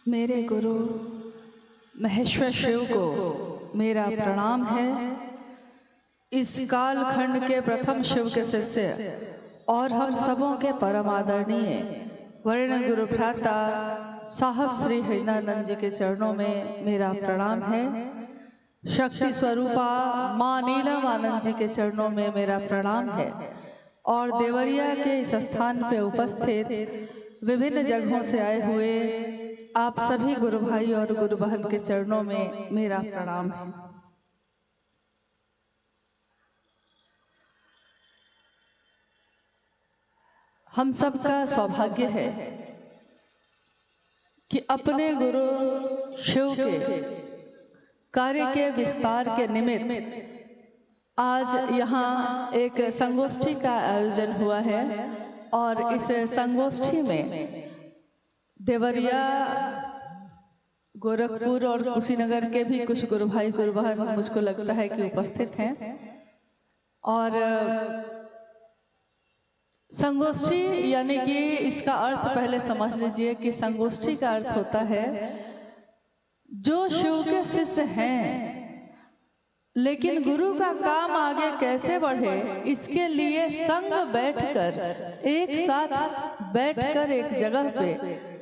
मेरे गुरु महेश्वर शिव को मेरा प्रणाम है। इस कालखंड के प्रथम शिव के शिष्य और हम सबों के परम आदरणीय वर्ण गुरु भ्राता साहब श्री हरिनानंद जी के चरणों में मेरा प्रणाम है। शक्ति स्वरूपा माँ नीलम आनंद जी के चरणों में मेरा प्रणाम है। और देवरिया के इस स्थान पे उपस्थित विभिन्न जगहों से आए हुए आप सभी गुरु भाई और गुरु बहन के चरणों में मेरा प्रणाम है। हम सबका सौभाग्य है कि अपने गुरु शिव के कार्य के विस्तार के निमित्त आज यहाँ एक संगोष्ठी का आयोजन हुआ है और इस संगोष्ठी में देवरिया, गोरखपुर और कुशीनगर के भी कुछ गुरु भाई गुरु बहन मुझको लगता है कि उपस्थित हैं। और संगोष्ठी यानी कि इसका अर्थ पहले समझ लीजिए कि संगोष्ठी का अर्थ होता है जो शिव के शिष्य हैं लेकिन गुरु का काम आगे कैसे बढ़े इसके लिए संग बैठकर एक साथ बैठकर एक जगह पे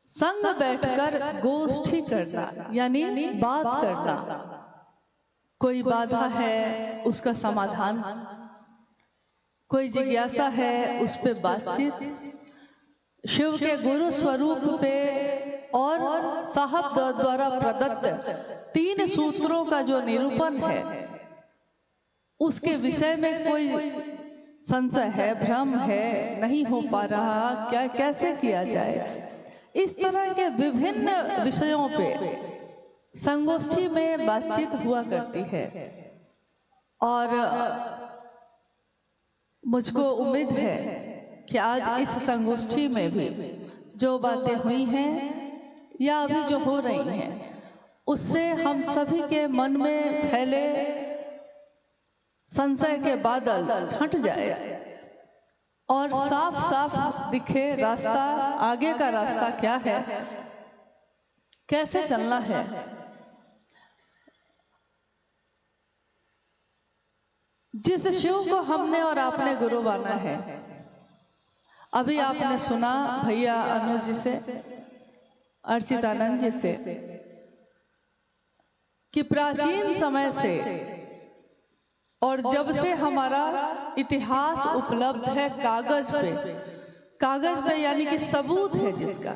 संग बैठकर गोष्ठी करना यानी बात करना। कोई बाधा है उसका समाधान, कोई जिज्ञासा है उस पे बातचीत, शिव के गुरु स्वरूप पे और साहब द्वारा प्रदत्त 3 सूत्रों का जो निरूपण है उसके विषय में कोई संशय है, भ्रम है, नहीं हो पा रहा, क्या कैसे किया जाए, इस तरह के विभिन्न विषयों पे संगोष्ठी में बातचीत हुआ करती है। और मुझको उम्मीद है कि आज इस संगोष्ठी में भी जो बातें हुई हैं या अभी जो हो रही हैं उससे हम सभी के मन में फैले संशय के बादल छंट जाए और साफ साफ दिखे रास्ता, आगे का रास्ता क्या है, कैसे चलना है। जिस शिव को हमने और आपने गुरु माना है, अभी आपने सुना भैया अनुज जी से, अर्चितानंद जी से कि प्राचीन समय से और जब से हमारा इतिहास उपलब्ध है कागज पे यानी कि सबूत है जिसका,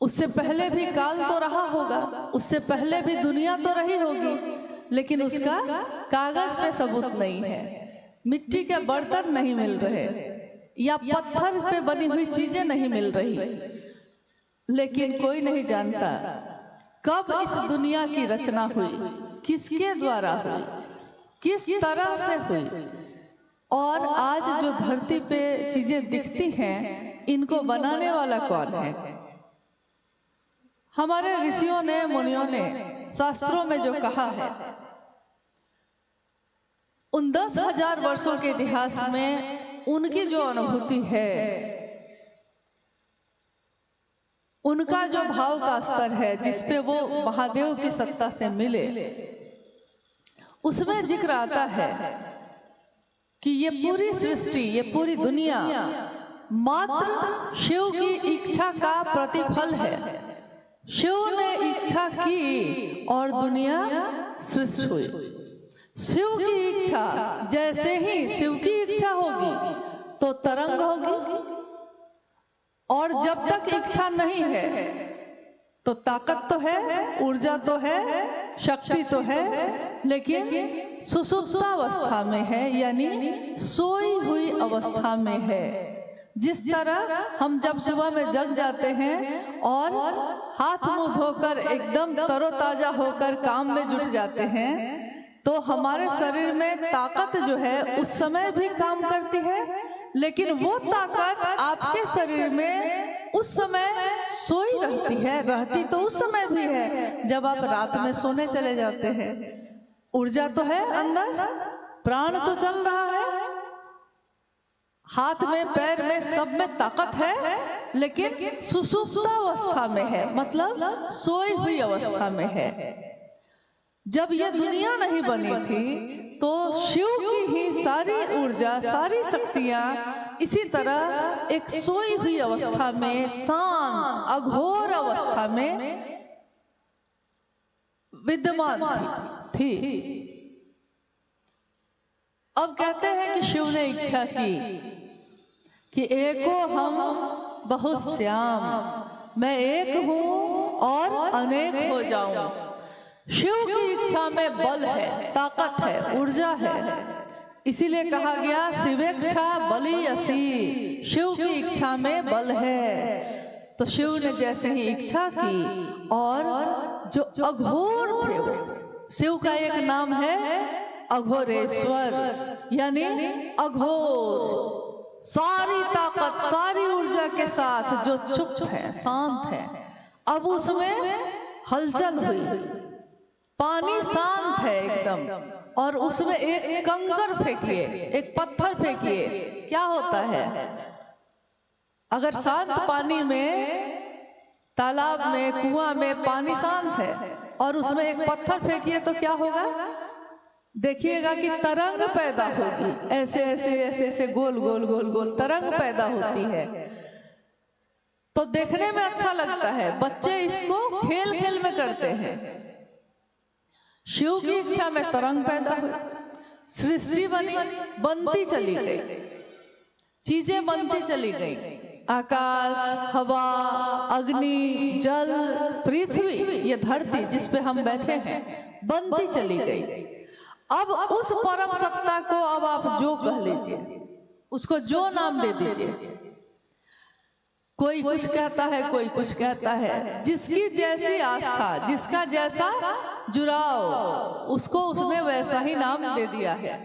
उससे पहले भी काल तो रहा होगा, उससे पहले भी दुनिया तो रही होगी, लेकिन उसका कागज पे सबूत नहीं है। मिट्टी के बर्तन नहीं मिल रहे या पत्थर पे बनी हुई चीजें नहीं मिल रही, लेकिन कोई नहीं जानता कब इस दुनिया की रचना हुई, किसके द्वारा हुई, किस तरह से हुई, और आज जो धरती पे चीजें दिखती हैं इनको बनाने वाला कौन है। हमारे ऋषियों ने, मुनियों ने शास्त्रों में जो कहा है, उन 10,000 वर्षों के इतिहास में उनकी जो अनुभूति है, उनका जो भाव का स्तर है जिसपे वो महादेव की सत्ता से मिले, उसमें जिक्र आता है कि ये पूरी सृष्टि, ये पूरी दुनिया मात्र शिव की इच्छा का प्रतिफल है। शिव ने इच्छा की और दुनिया सृष्टि हुई। शिव की इच्छा, जैसे ही शिव की इच्छा होगी तो तरंग होगी, और जब तक इच्छा नहीं है तो ताकत तो है, ऊर्जा तो है, शक्ति तो है, लेकिन सुसुप्तावस्था में है यानी सोई हुई अवस्था में है। जिस तरह हम जब सुबह में जग जाते हैं और हाथ मुंह धोकर एकदम तरोताजा होकर काम में जुट जाते हैं, तो हमारे शरीर में ताकत जो है उस समय भी काम करती है, लेकिन वो ताकत आपके शरीर में उस समय सोई रहती तो उस समय भी है जब आप रात में सोने चले जाते हैं। ऊर्जा तो है अंदर, प्राण तो चल रहा है, हाथ में, पैर में, सब में ताकत है, लेकिन सुषुप्तावस्था में है, मतलब सोई हुई अवस्था में है। जब ये दुनिया नहीं बनी थी तो शिव की ही सारी ऊर्जा, सारी शक्तियां इसी तरह एक सोई हुई अवस्था में, शांत अघोर अवस्था में विद्यमान थी। अब कहते हैं कि शिव ने इच्छा की कि एको हम बहुत श्याम, मैं एक हूं और अनेक हो जाऊं। शिव की इच्छा में बल है, ताकत है, ऊर्जा है। इसीलिए कहा गया शिवेच्छा बली असी, शिव की इच्छा में बल है। तो शिव ने जैसे ही इच्छा की और जो अघोर थे, शिव का एक नाम है अघोरेश्वर, यानी अघोर, सारी ताकत, सारी ऊर्जा के साथ जो चुप है, शांत है। अब उसमें हलचल हुई, पानी शांत है एकदम, और उसमें एक कंकर फेंकिए, एक पत्थर फेंकिए, क्या होता है? अगर शांत पानी में, तालाब में, कुआं में पानी शांत है और उसमें एक पत्थर फेंकिए तो क्या होगा? देखिएगा कि तरंग पैदा होगी, ऐसे ऐसे ऐसे ऐसे गोल गोल गोल गोल तरंग पैदा होती है। तो देखने में अच्छा लगता है, बच्चे इसको खेल खेल में करते हैं। शिव की इच्छा में तरंग पैदा हुई, सृष्टि बनी, बनती चली गई, चीजें बनती चली गई, आकाश, हवा, अग्नि, जल, पृथ्वी, ये धरती जिस पे हम बैठे हैं, बनती चली गई। अब उस परम सत्ता को अब आप जो कह लीजिए, उसको जो नाम दे दीजिए, कोई कुछ कहता है, कोई कुछ कहता है, जिसकी जैसी आस्था, जिसका जैसा जुड़ाव, उसको उसने वैसा ही नाम दे दिया है।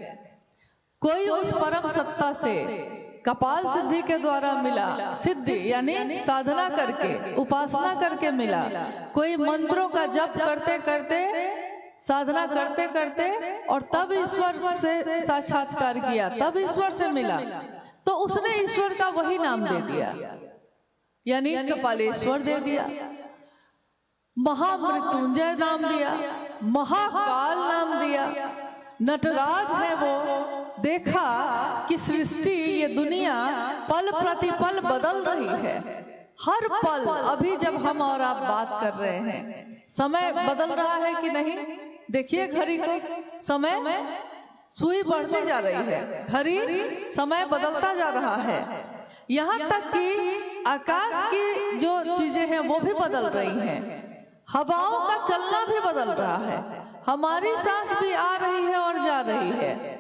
कोई उस परम सत्ता से कपाल सिद्धि के द्वारा मिला, सिद्धि यानी साधना करके, उपासना करके मिला। कोई मंत्रों का जप करते करते, साधना करते करते, और तब ईश्वर से साक्षात्कार किया, तब ईश्वर से मिला, तो उसने ईश्वर का वही नाम दे दिया, यानी कपालेश्वर दे दिया, महामृत्युंजय नाम दिया, महाकाल नाम दिया, नटराज है वो। देखा कि सृष्टि, ये दुनिया पल प्रतिपल बदल रही है, हर पल। अभी जब हम और आप बात कर रहे हैं, समय बदल रहा है कि नहीं? देखिए घड़ी को, समय, सुई बढ़ती जा रही है, घड़ी, समय बदलता जा रहा है। यहाँ तक कि आकाश की जो चीजें हैं वो भी बदल रही हैं, हवाओं का चलना भी बदल रहा है, हमारी सांस भी आ रही है और जा रही है।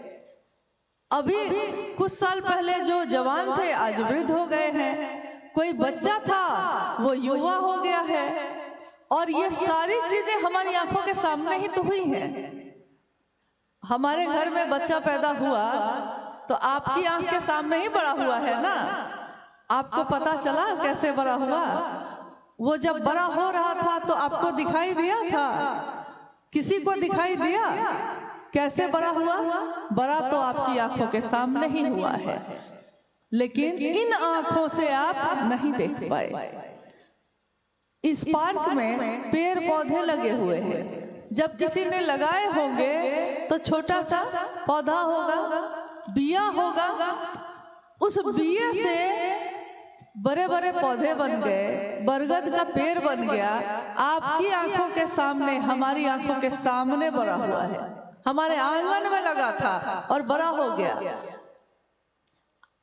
अभी कुछ साल पहले जो जवान थे आज वृद्ध हो गए हैं, कोई बच्चा था वो युवा हो गया है, और ये सारी चीजें हमारी आंखों के सामने ही तो हुई हैं। हमारे घर में बच्चा पैदा हुआ तो आपकी आंख के सामने ही बड़ा हुआ है ना, आपको पता चला कैसे बड़ा हुआ? वो जब बड़ा हो रहा था तो आपको दिखाई दिया था? किसी को दिखाई दिया? कैसे बड़ा हुआ? बड़ा तो आपकी आंखों के सामने ही हुआ है, लेकिन इन आंखों से आप नहीं देख पाए। इस पार्क में पेड़ पौधे लगे हुए हैं, जब किसी ने लगाए होंगे तो छोटा सा पौधा होगा, बिया होगा, उस बिये से बड़े बड़े पौधे बन गए, बरगद का पेड़ बन गया। आपकी आंखों के सामने, हमारी आंखों के सामने बड़ा हुआ है, हमारे आंगन में लगा था और बड़ा हो गया।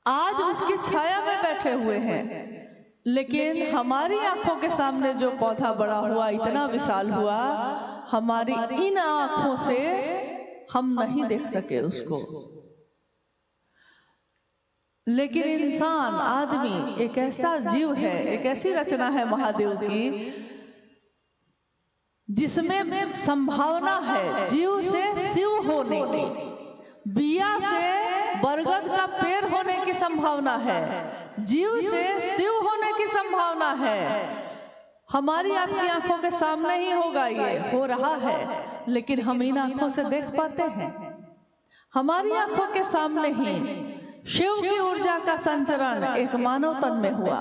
आज उसकी छाया में बैठे हुए हैं, लेकिन हमारी आंखों के सामने जो पौधा बड़ा हुआ, इतना विशाल हुआ, हमारी इन आंखों से हम नहीं देख सके उसको। लेकिन इंसान, आदमी एक ऐसा जीव है, एक ऐसी रचना है महादेव की, जिसमें संभावना है जीव से शिव होने की, बिया से बरगद का पेड़ होने की संभावना है, जीव से शिव होने की संभावना है। हमारी आपकी आंखों के सामने ही होगा, ये हो रहा है, लेकिन हम इन आंखों से देख पाते हैं? हमारी आंखों के सामने ही शिव की ऊर्जा का संचरण एक मानव तन में हुआ,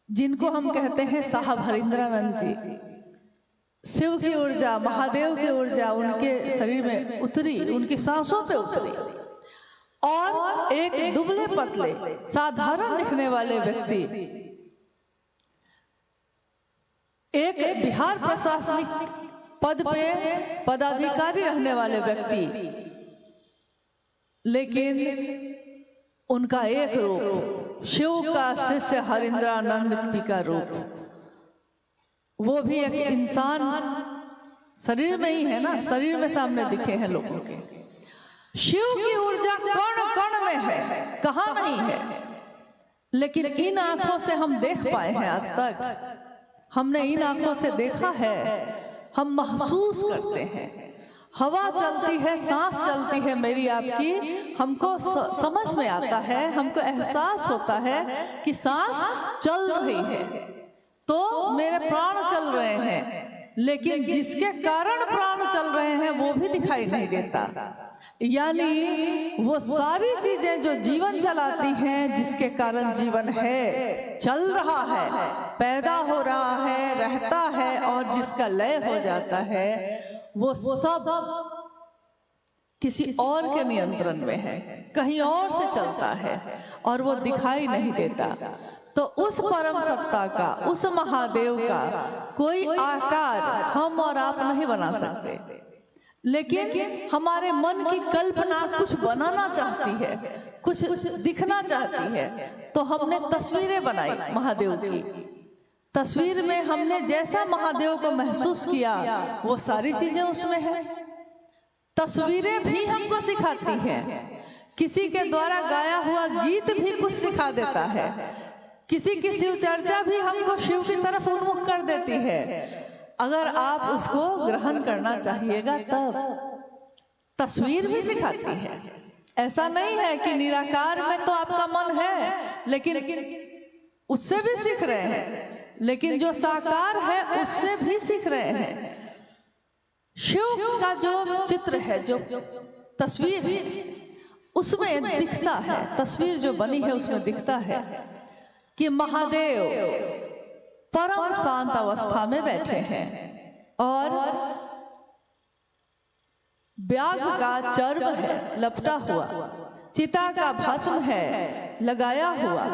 जिनको हम कहते हैं साहब हरिंद्रानंद जी। शिव की ऊर्जा, महादेव की ऊर्जा उनके शरीर में उतरी, उनकी सांसों पे उतरी, और एक दुबले पतले साधारण दिखने वाले व्यक्ति, एक बिहार प्रशासनिक पद पे पदाधिकारी रहने वाले व्यक्ति, लेकिन उनका एक रूप शिव का शिष्य हरिंद्रानंद जी का रूप, वो भी एक इंसान शरीर में ही है ना, शरीर में सामने दिखे हैं लोगों के। शिव की ऊर्जा कण कण में है, कहाँ नहीं है, लेकिन इन आंखों से हम देख पाए हैं। आज तक हमने इन आंखों से देखा है, हम महसूस करते हैं। हवा चलती है, सांस चलती है मेरी आपकी, हमको समझ में आता है, हमको एहसास होता है कि सांस चल रही है, तो मेरे प्राण चल रहे हैं, लेकिन जिसके कारण प्राण चल रहे हैं वो भी दिखाई नहीं देता। यानी वो सारी चीजें जो जीवन चलाती हैं, जिसके कारण जीवन है, चल रहा है, पैदा हो रहा है, रहता है, और जिसका लय हो जाता है, वो सब किसी और के नियंत्रण में है, कहीं और से चलता है, और वो दिखाई नहीं देता। तो उस परम सत्ता का, उस महादेव का कोई आकार हम और आप नहीं बना सकते, लेकिन हमारे मन की कल्पना कुछ बनाना चाहती है, कुछ दिखना चाहती है, तो हमने तस्वीरें बनाई महादेव की। तस्वीर में हमने जैसा महादेव को महसूस किया, वो सारी चीजें उसमें है। तस्वीरें भी हमको सिखाती हैं, किसी के द्वारा गाया हुआ गीत भी कुछ सिखा देता है, किसी की शिव चर्चा भी हमको शिव की तरफ उन्मुख कर देती है, अगर आप उसको ग्रहण करना चाहिएगा तब। तस्वीर भी सिखाती है, ऐसा नहीं है कि निराकार में तो आपका मन है, लेकिन उससे भी सीख रहे हैं, लेकिन जो साकार है उससे भी सीख रहे हैं। शिव का जो चित्र है, जो तस्वीर है, उसमें दिखता है, तस्वीर जो बनी है उसमें दिखता है कि महादेव परम शांत अवस्था में बैठे हैं, और व्याघ्र का चर्म है लपटा हुआ, चिता का भस्म है लगाया हुआ,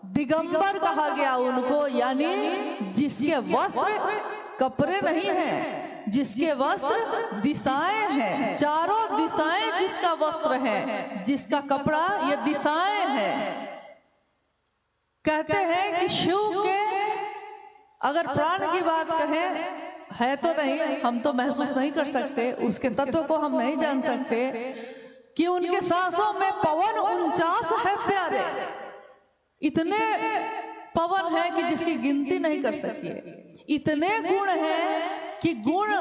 दिगंबर कहा गया उनको, यानी जिसके वस्त्र कपड़े नहीं हैं, जिसके वस्त्र दिशाएं हैं, चारों दिशाएं जिसका वस्त्र है, जिसका कपड़ा, ये दिशाएं हैं। कहते हैं कि शिव के अगर प्राण की बात कहें, है तो नहीं, हम तो महसूस नहीं कर सकते, उसके तत्व को हम नहीं जान सकते, कि उनके सांसों में पवन 49 है प्यारे, इतने पवन है कि जिसकी गिनती नहीं कर सकती। इतने गुण हैं कि गुण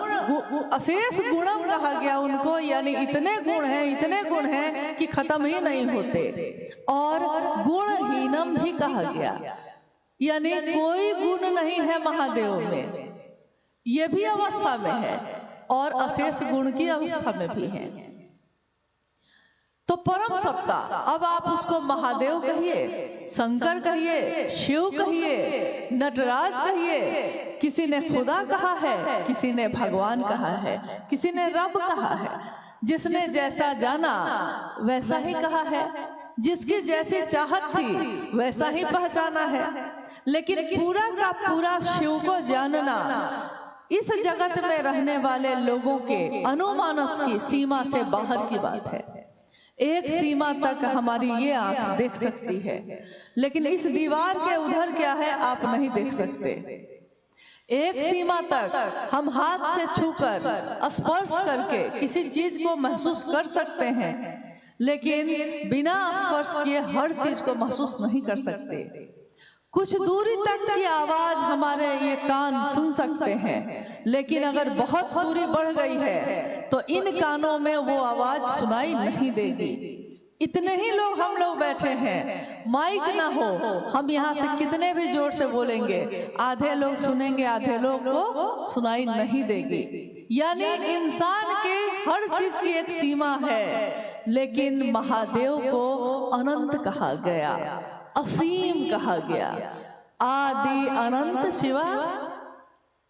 अशेष गुणम कहा गया उनको, यानी इतने गुण हैं कि खत्म ही नहीं होते, और गुणहीनम भी कहा गया, यानी कोई गुण नहीं है महादेव में, ये भी अवस्था में है, और अशेष गुण की अवस्था में भी है। तो परम सत्ता, अब आप उसको महादेव कहिए, शंकर कहिए, शिव कहिए, नटराज कहिए, किसी ने खुदा कहा है, किसी ने भगवान कहा है, किसी ने रब कहा है, जिसने जैसा जाना वैसा ही कहा है, जिसकी जैसी चाहत थी वैसा ही पहचाना है, लेकिन पूरा का पूरा शिव को जानना इस जगत में रहने वाले लोगों के अनुमानस की सीमा से बाहर की बात है। एक सीमा तक हमारी ये आंख देख सकती है, लेकिन इस दीवार के उधर क्या है आप नहीं देख सकते। एक सीमा तक हम हाथ से छूकर, स्पर्श करके किसी चीज को महसूस कर सकते हैं, लेकिन बिना स्पर्श किए हर चीज को महसूस नहीं कर सकते। कुछ दूरी तक की आवाज हमारे ये कान सुन सकते हैं, लेकिन अगर बहुत दूरी बढ़ गई है तो इन कानों में वो आवाज सुनाई नहीं देगी। इतने ही लोग हम लोग बैठे हैं, माइक ना हो, हम यहाँ से कितने भी जोर से बोलेंगे, आधे लोग सुनेंगे, आधे लोग को सुनाई नहीं देगी। यानी इंसान की हर चीज की एक सीमा है, लेकिन महादेव को अनंत कहा गया, असीम कहा गया। आदि अनंत शिवा,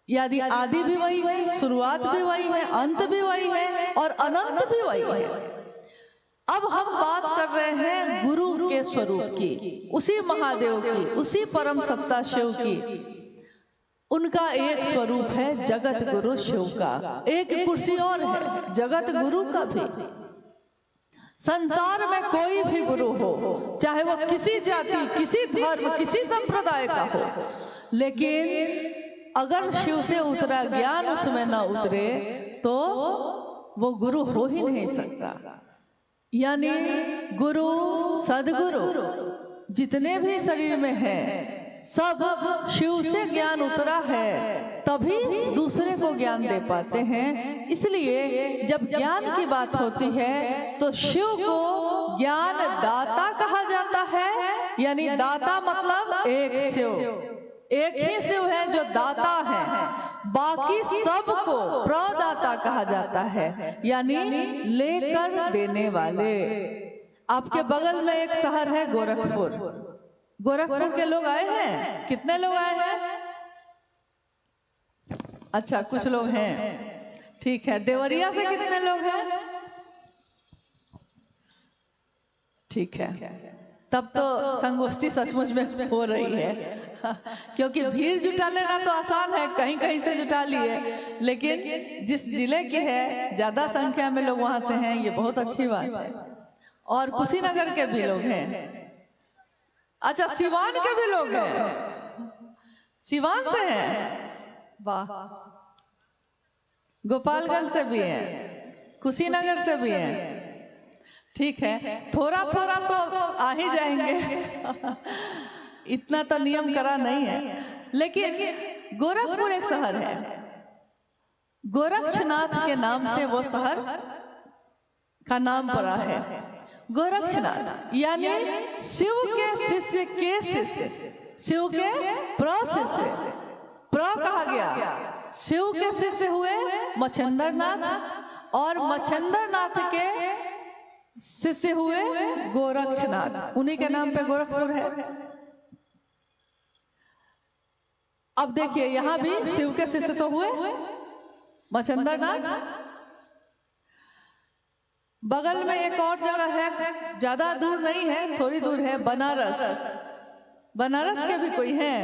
यदि आदि भी वही है, शुरुआत भी वही है, अंत भी वही है और अनंत भी वही है। अब हम बात कर रहे हैं गुरु के स्वरूप की, उसी महादेव की, उसी परम सत्ता शिव की। उनका एक स्वरूप है जगत गुरु शिव का, एक कुर्सी और है जगत गुरु का भी। संसार में कोई भी गुरु हो, चाहे वो किसी जाति, किसी धर्म, किसी संप्रदाय का हो, लेकिन अगर शिव से उतरा ज्ञान उसमें न उतरे तो वो गुरु हो ही नहीं सकता। यानी गुरु, सदगुरु जितने भी शरीर में हैं, सब शिव से ज्ञान उतरा है तभी दूसरे को ज्ञान दे पाते हैं। इसलिए जब ज्ञान की बात होती है तो शिव को ज्ञान दाता कहा जाता है। यानी दाता मतलब एक शिव, एक ही शिव है जो दाता है, बाकी सबको प्रदाता कहा जाता है, यानी लेकर देने वाले। आपके बगल में एक शहर है गोरखपुर, गोरखपुर के लोग आए हैं? कितने लोग आए हैं? अच्छा, कुछ लोग हैं, ठीक है। देवरिया से कितने लोग हैं? ठीक है, तब तो संगोष्ठी सचमुच में हो रही है। क्योंकि भीड़ जुटा लेना तो आसान है, कहीं कहीं से जुटा लिए, लेकिन जिस जिले के है ज्यादा संख्या में लोग वहां से हैं, ये बहुत अच्छी बात है। और कुशीनगर के भी लोग हैं। अच्छा, सिवान के भी लोग हैं, सिवान से हैं, वाह। गोपालगंज से भी हैं, कुशीनगर से भी हैं, ठीक है। थोड़ा थोड़ा तो आ ही जाएंगे इतना तो नियम करा नहीं है। लेकिन गोरखपुर एक शहर है, गोरक्षनाथ के नाम से वो शहर का नाम पड़ा है, गोरक्षनाथ। यानी शिव के शिष्य के शिष्य, शिव के प्रशिष्य, प्र कहा गया। शिव के शिष्य हुए मच्छिंद्रनाथ और मच्छिंद्रनाथ के शिष्य हुए गोरक्षनाथ, उन्हीं के नाम पे गोरखपुर है। अब देखिए, यहां भी शिव के शिष्य तो हुए मच्छिंद्रनाथ। बगल में एक और जगह है, ज्यादा दूर नहीं है, थोड़ी दूर है, बनारस। बनारस के भी कोई है?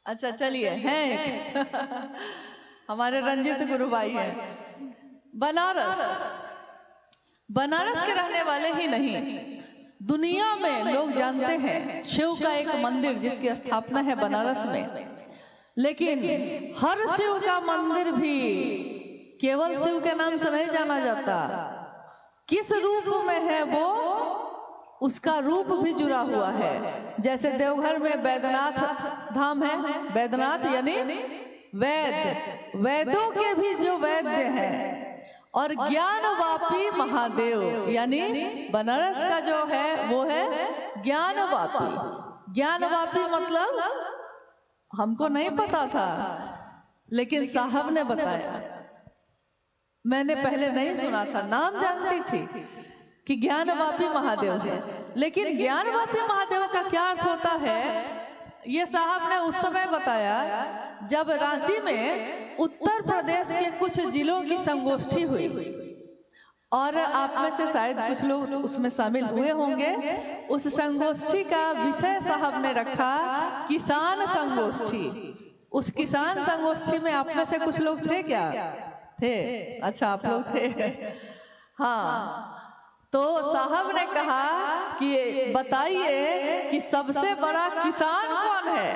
अच्छा, चलिए, हैं हमारे रंजित गुरु भाई हैं। बनारस, बनारस के रहने वाले ही नहीं, दुनिया में लोग जानते हैं शिव का एक मंदिर जिसकी स्थापना है बनारस में। लेकिन हर शिव का मंदिर भी केवल शिव के नाम से नहीं जाना जाता, किस रूप में है वो, उसका रूप भी जुड़ा हुआ है। जैसे देवघर में वैद्यनाथ धाम है, वैद्यनाथ यानी वैद्य, वेदों के भी जो वैद्य हैं, और ज्ञानवापी महादेव यानी बनारस का जो है वो है ज्ञानवापी। ज्ञानवापी मतलब हमको नहीं पता था, लेकिन साहब ने बताया, मैंने पहले नहीं सुना था, नाम जानती थी कि ज्ञानवापी महादेव है, लेकिन ज्ञानवापी महादेव का क्या अर्थ होता है ये साहब ने उस समय बताया जब रांची में उत्तर प्रदेश के कुछ जिलों की संगोष्ठी हुई, और आप में से शायद कुछ लोग उसमें शामिल हुए होंगे। उस संगोष्ठी का विषय साहब ने रखा किसान संगोष्ठी। उस किसान संगोष्ठी में आप में से कुछ लोग थे क्या? थे, अच्छा, आप लोग थे, हाँ। तो साहब ने कहा कि बताइए कि सबसे बड़ा किसान कौन है?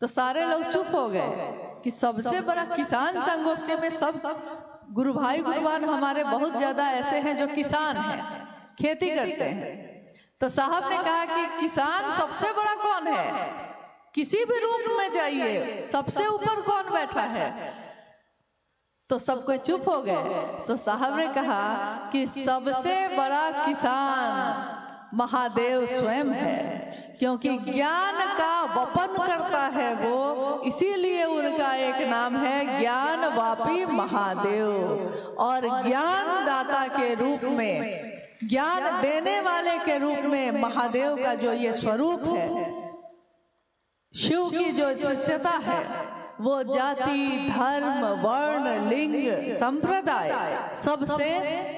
तो सारे लोग चुप हो गए कि सबसे बड़ा किसान संगोष्ठी में सब गुरु भाई गुरुवान हमारे बहुत ज्यादा ऐसे हैं जो किसान हैं, खेती करते हैं। तो साहब ने कहा कि किसान सबसे बड़ा कौन है? किसी भी रूप में जाइए, सबसे ऊपर कौन बैठा है? तो सब कोई चुप हो गए। तो साहब ने कहा कि सबसे बड़ा किसान महादेव स्वयं है, क्योंकि ज्ञान का वपन करता है वो, इसीलिए उनका एक नाम है ज्ञानवापी महादेव। और ज्ञान दाता के रूप में, ज्ञान देने वाले के रूप में महादेव का जो ये स्वरूप है, शिव की जो शिष्यता है, वो जाति, धर्म, वर्ण, लिंग, संप्रदाय सबसे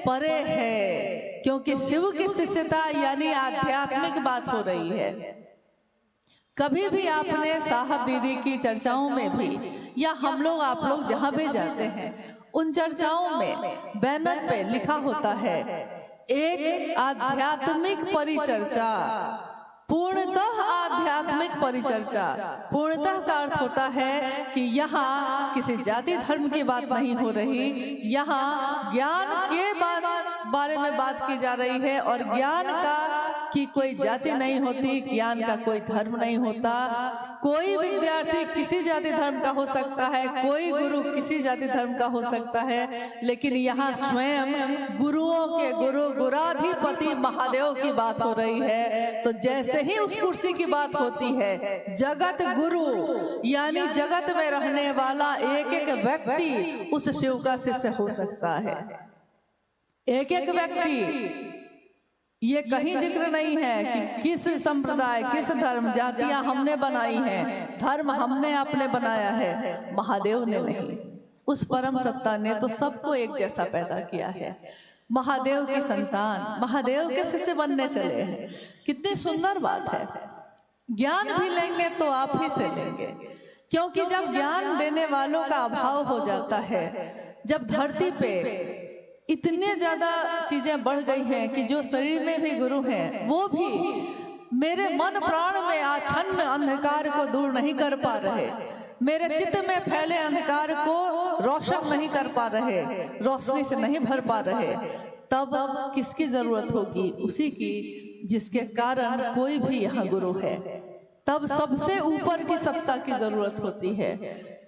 परे है। क्योंकि शिव की शिष्यता यानी आध्यात्मिक बात हो रही है। कभी भी आपने साहब दीदी की चर्चाओं में भी, या हम लोग आप लोग जहां भी जाते हैं, उन चर्चाओं में बैनर पे लिखा होता है एक आध्यात्मिक परिचर्चा, पूर्णतः आध्यात्मिक परिचर्चा। पूर्णतः का अर्थ होता है कि यहाँ किसी जाति धर्म की बात नहीं हो रही, यहाँ ज्ञान के बारे में बात की जा रही है। और ज्ञान का की कोई जाति नहीं होती, ज्ञान का कोई धर्म नहीं होता। कोई विद्यार्थी किसी जाति धर्म का हो सकता है, कोई गुरु किसी जाति धर्म का हो सकता है, लेकिन यहाँ स्वयं गुरुओं के गुरु, गुराधिपति महादेव की बात हो रही है। तो जैसे ही उस कुर्सी की बात होती है, जगत गुरु यानी जगत में रहने वाला एक एक व्यक्ति उस शिव का शिष्य हो सकता है। एक एक व्यक्ति, ये कहीं जिक्र नहीं है कि किस संप्रदाय, किस धर्म, जातियां हमने बनाई हैं, धर्म हमने आपने बनाया है, महादेव ने नहीं। उस परम सत्ता ने तो सबको एक जैसा पैदा किया है। महादेव की संतान, महादेव के शिष्य बनने चले हैं। कितनी सुंदर बात है। ज्ञान भी लेंगे तो आप ही से लेंगे, क्योंकि जब ज्ञान देने वालों का अभाव हो जाता है, जब धरती पे इतने ज्यादा चीजें बढ़ गई हैं कि जो शरीर में भी गुरु हैं, वो भी मेरे मन प्राण में आच्छन्न अंधकार को दूर नहीं कर पा रहे, मेरे चित्त में फैले अंधकार को रोशन नहीं कर पा रहे, रोशनी से नहीं भर पा रहे, तब किसकी जरूरत होगी? उसी की जिसके कारण कोई भी यहाँ गुरु है। तब सबसे ऊपर की सत्ता की जरूरत होती है।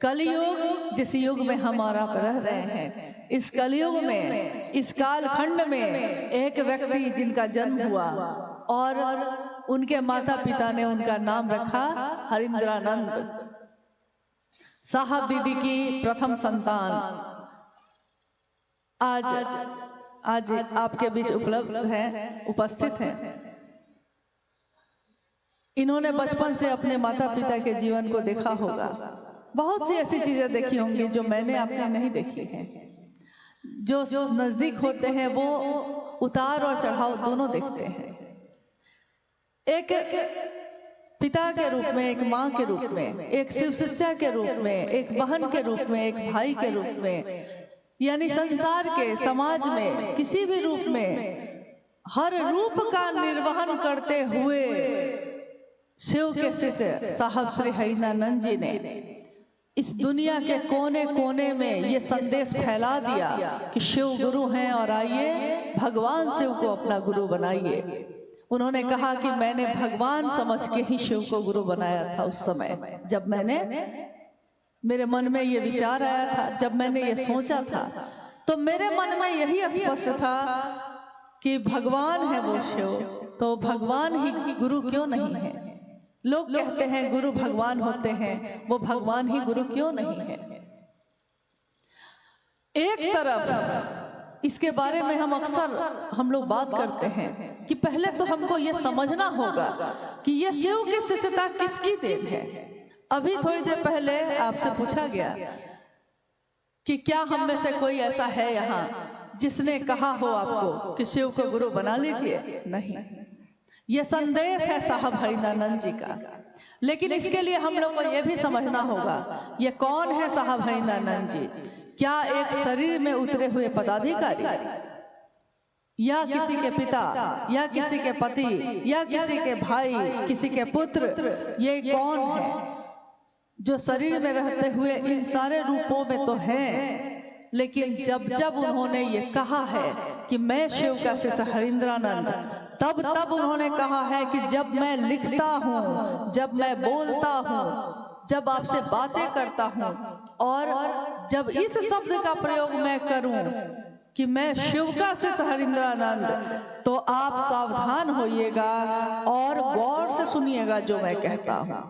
कलयुग जिस युग में हम और आप रह रहे हैं, इस कलयुग में, इस कालखंड में एक व्यक्ति जिनका जन्म हुआ और उनके माता पिता ने उनका नाम रखा हरिंद्रानंद, साहब दीदी की प्रथम संतान, आज आपके बीच उपलब्ध है, उपस्थित हैं। इन्होंने बचपन से अपने माता पिता के जीवन को देखा होगा। बहुत सी ऐसी चीजें देखी होंगी जो मैंने आपने नहीं देखी हैं। जो नजदीक होते हैं वो उतार और चढ़ाव दोनों देखते हैं। एक पिता के रूप में, एक माँ के रूप में, एक शिव शिष्या के रूप में, एक बहन के रूप में, एक भाई के रूप में, यानी संसार के, समाज में, किसी भी रूप में हर रूप का निर्वहन करते हुए शिव के शिष्य साहब श्री हरिंद्रानंद जी ने इस दुनिया के कोने कोने में ये संदेश फैला दिया कि शिव गुरु हैं और आइए भगवान शिव को अपना गुरु बनाइए। उन्होंने कहा कि मैंने भगवान समझ के ही शिव को गुरु बनाया था। उस समय जब मेरे मन में ये विचार आया था, जब मैंने ये सोचा था, तो मेरे मन में यही स्पष्ट था कि भगवान है वो शिव, तो भगवान ही गुरु क्यों नहीं है? लोग कहते हैं गुरु भगवान होते हैं, वो भगवान ही गुरु क्यों नहीं है? एक तरफ इसके बारे में हम लोग बात करते हैं कि पहले तो हमको ये समझना होगा कि ये शिव की शिष्यता किसकी देन है। अभी थोड़ी देर पहले आपसे पूछा गया कि क्या हम में से कोई ऐसा है यहाँ जिसने कहा हो आपको कि शिव को गुरु बना लीजिए? नहीं, ये संदेश है साहब हरिंद्रानंद जी का। लेकिन इसके लिए हम लोग को यह भी समझना होगा ये कौन है साहब हरिंद्रानंद जी? क्या एक शरीर में उतरे हुए पदाधिकारी, या किसी के पिता, या किसी के पति, या किसी के भाई, किसी के पुत्र? ये कौन है जो शरीर में रहते हुए इन सारे रूपों में तो हैं, लेकिन जब जब उन्होंने ये कहा है कि मैं शिव का शिष्य हरिंद्रानंद, तब उन्होंने कहा है कि जब मैं लिखता हूँ, जब मैं बोलता हूँ, जब आपसे बातें करता हूँ, और जब इस शब्द का प्रयोग मैं करूं कि मैं शिव का शिष्य हरिंद्रानंद, तो आप सावधान होइएगा और गौर से सुनिएगा जो मैं कहता हूँ।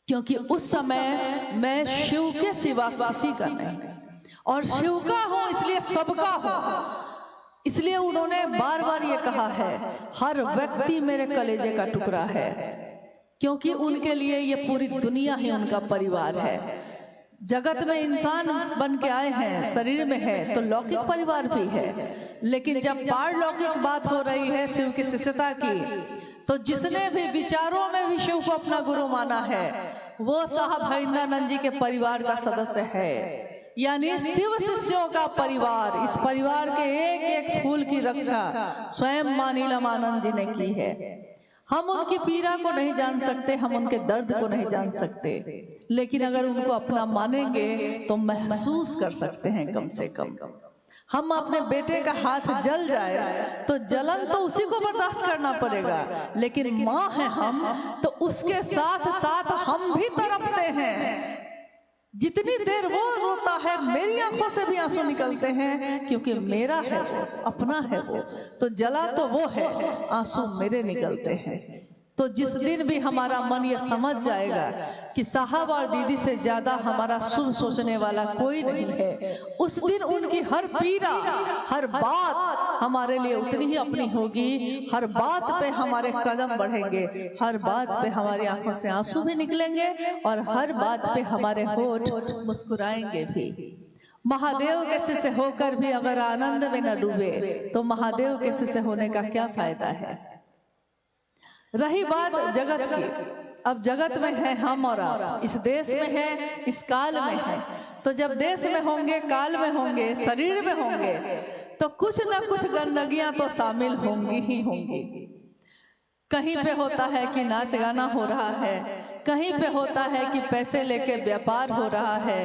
क्योंकि उस समय मैं शिव के सिवा किसी का नहीं, और शिव का हूं इसलिए सबका हूं। इसलिए उन्होंने बार बार ये कहा है, हर व्यक्ति मेरे कलेजे का टुकड़ा है, क्योंकि उनके लिए ये पूरी दुनिया ही उनका परिवार है। जगत में इंसान बन के आए हैं, शरीर में है तो लौकिक परिवार भी है, लेकिन जब पारलौकिक बात हो रही है शिव की शिष्यता की, तो जिसने भी विचारों में भी शिव को अपना गुरु माना है वो साहब हरिंद्रानंद जी के परिवार का सदस्य है। यानी शिव शिष्यों का परिवार, इस परिवार के एक एक फूल की रक्षा स्वयं मां नीलमानंद जी ने की है। हम उनकी पीड़ा को नहीं जान सकते, हम उनके दर्द को नहीं जान सकते, लेकिन अगर उनको अपना मानेंगे तो महसूस कर सकते हैं। कम से कम हम अपने बेटे का हाथ जल जाए तो जलन तो उसी को बर्दाश्त करना पड़ेगा, लेकिन माँ है हम तो उसके साथ साथ हम भी तड़पते हैं। जितनी देर वो रोता है मेरी आंखों से भी आंसू निकलते हैं, क्योंकि मेरा है वो, अपना है वो, तो जला तो वो है, आंसू मेरे निकलते हैं। तो जिस दिन भी हमारा मन ये समझ जाएगा कि साहब और दीदी से ज्यादा हमारा शुभ सोचने वाला कोई नहीं है, उस दिन उनकी हर पीड़ा, हर बात हमारे लिए उतनी ही अपनी होगी। हर बात पे हमारे कदम बढ़ेंगे, हर बात पे हमारी आंखों से आंसू भी निकलेंगे, और हर बात पे हमारे होठ मुस्कुराएंगे भी। महादेव के शिष्य होकर भी अगर आनंद में न डूबे तो महादेव के शिष्य होने का क्या फायदा है। रही बात जगत की, अब जगत में है हम और आप, इस देश में है, इस काल में है, तो जब देश में होंगे, काल में होंगे, शरीर में होंगे, तो कुछ न कुछ गंदगियां तो शामिल होंगी ही होंगी। कहीं पे होता है कि नाच गाना हो रहा है, कहीं पे होता है कि पैसे लेके व्यापार हो रहा है।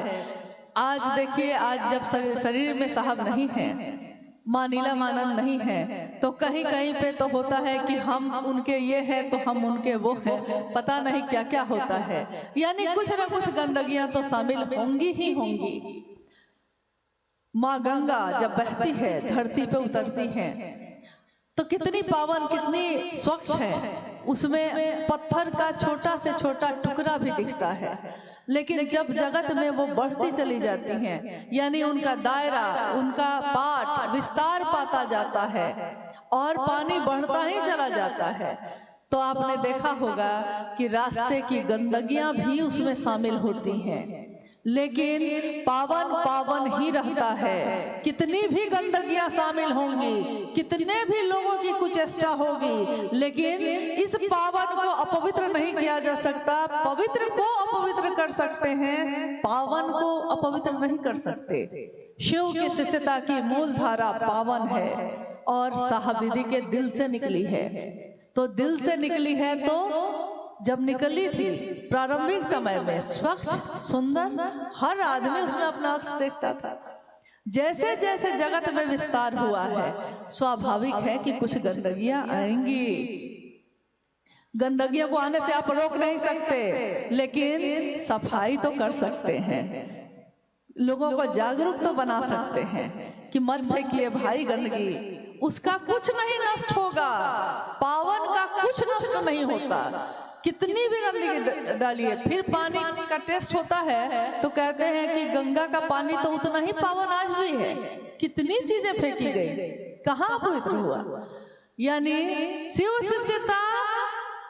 आज देखिए, आज जब शरीर में साहब नहीं है, मां नीलमानंद नहीं है, तो कहीं कहीं पे तो होता है कि हम उनके ये हैं तो हम उनके वो हैं, पता नहीं क्या क्या होता है। यानी कुछ ना कुछ गंदगियां तो शामिल होंगी ही होंगी। माँ गंगा जब बहती है, धरती पे उतरती है, तो कितनी पावन, कितनी स्वच्छ है, उसमें पत्थर का छोटा से छोटा टुकड़ा भी दिखता है। लेकिन जब जगत में वो बढ़ती चली जाती हैं, यानी उनका दायरा, उनका पाठ विस्तार पाता जाता है और पानी बढ़ता ही चला जाता है, तो आपने देखा होगा कि रास्ते की गंदगियां भी उसमें शामिल होती हैं, लेकिन पावन पावन ही रहता है। कितनी भी गंदगियां शामिल होंगी, कितने भी लोगों की कुचेष्टा होगी, लेकिन इस पावन को अपवित्र नहीं किया जा सकता। पवित्र को अपवित्र कर सकते हैं, पावन को अपवित्र नहीं कर सकते। शिव की शिष्यता की मूल धारा पावन है और साहब दीदी के दिल से निकली है। तो दिल से निकली है, तो जब निकली थी प्रारंभिक समय में स्वच्छ सुंदर, हर आदमी उसमें अपना अक्स देखता था। जैसे जैसे जगत में विस्तार हुआ है, स्वाभाविक है कि कुछ गंदगियां आएंगी। गंदगियों को आने से आप रोक नहीं सकते, लेकिन सफाई तो कर सकते हैं, लोगों को जागरूक तो बना सकते हैं कि मत फेंकिए भाई गंदगी, उसका कुछ नहीं नष्ट होगा, पावन का कुछ नष्ट नहीं होता। कितनी भी गंदगी डालिए, फिर पानी का टेस्ट होता है तो कहते हैं कि गंगा का पानी तो उतना ही पावन आज भी है। कितनी चीजें फेंकी गई, कहाँ पवित्र हुआ। यानी शिव शिष्यता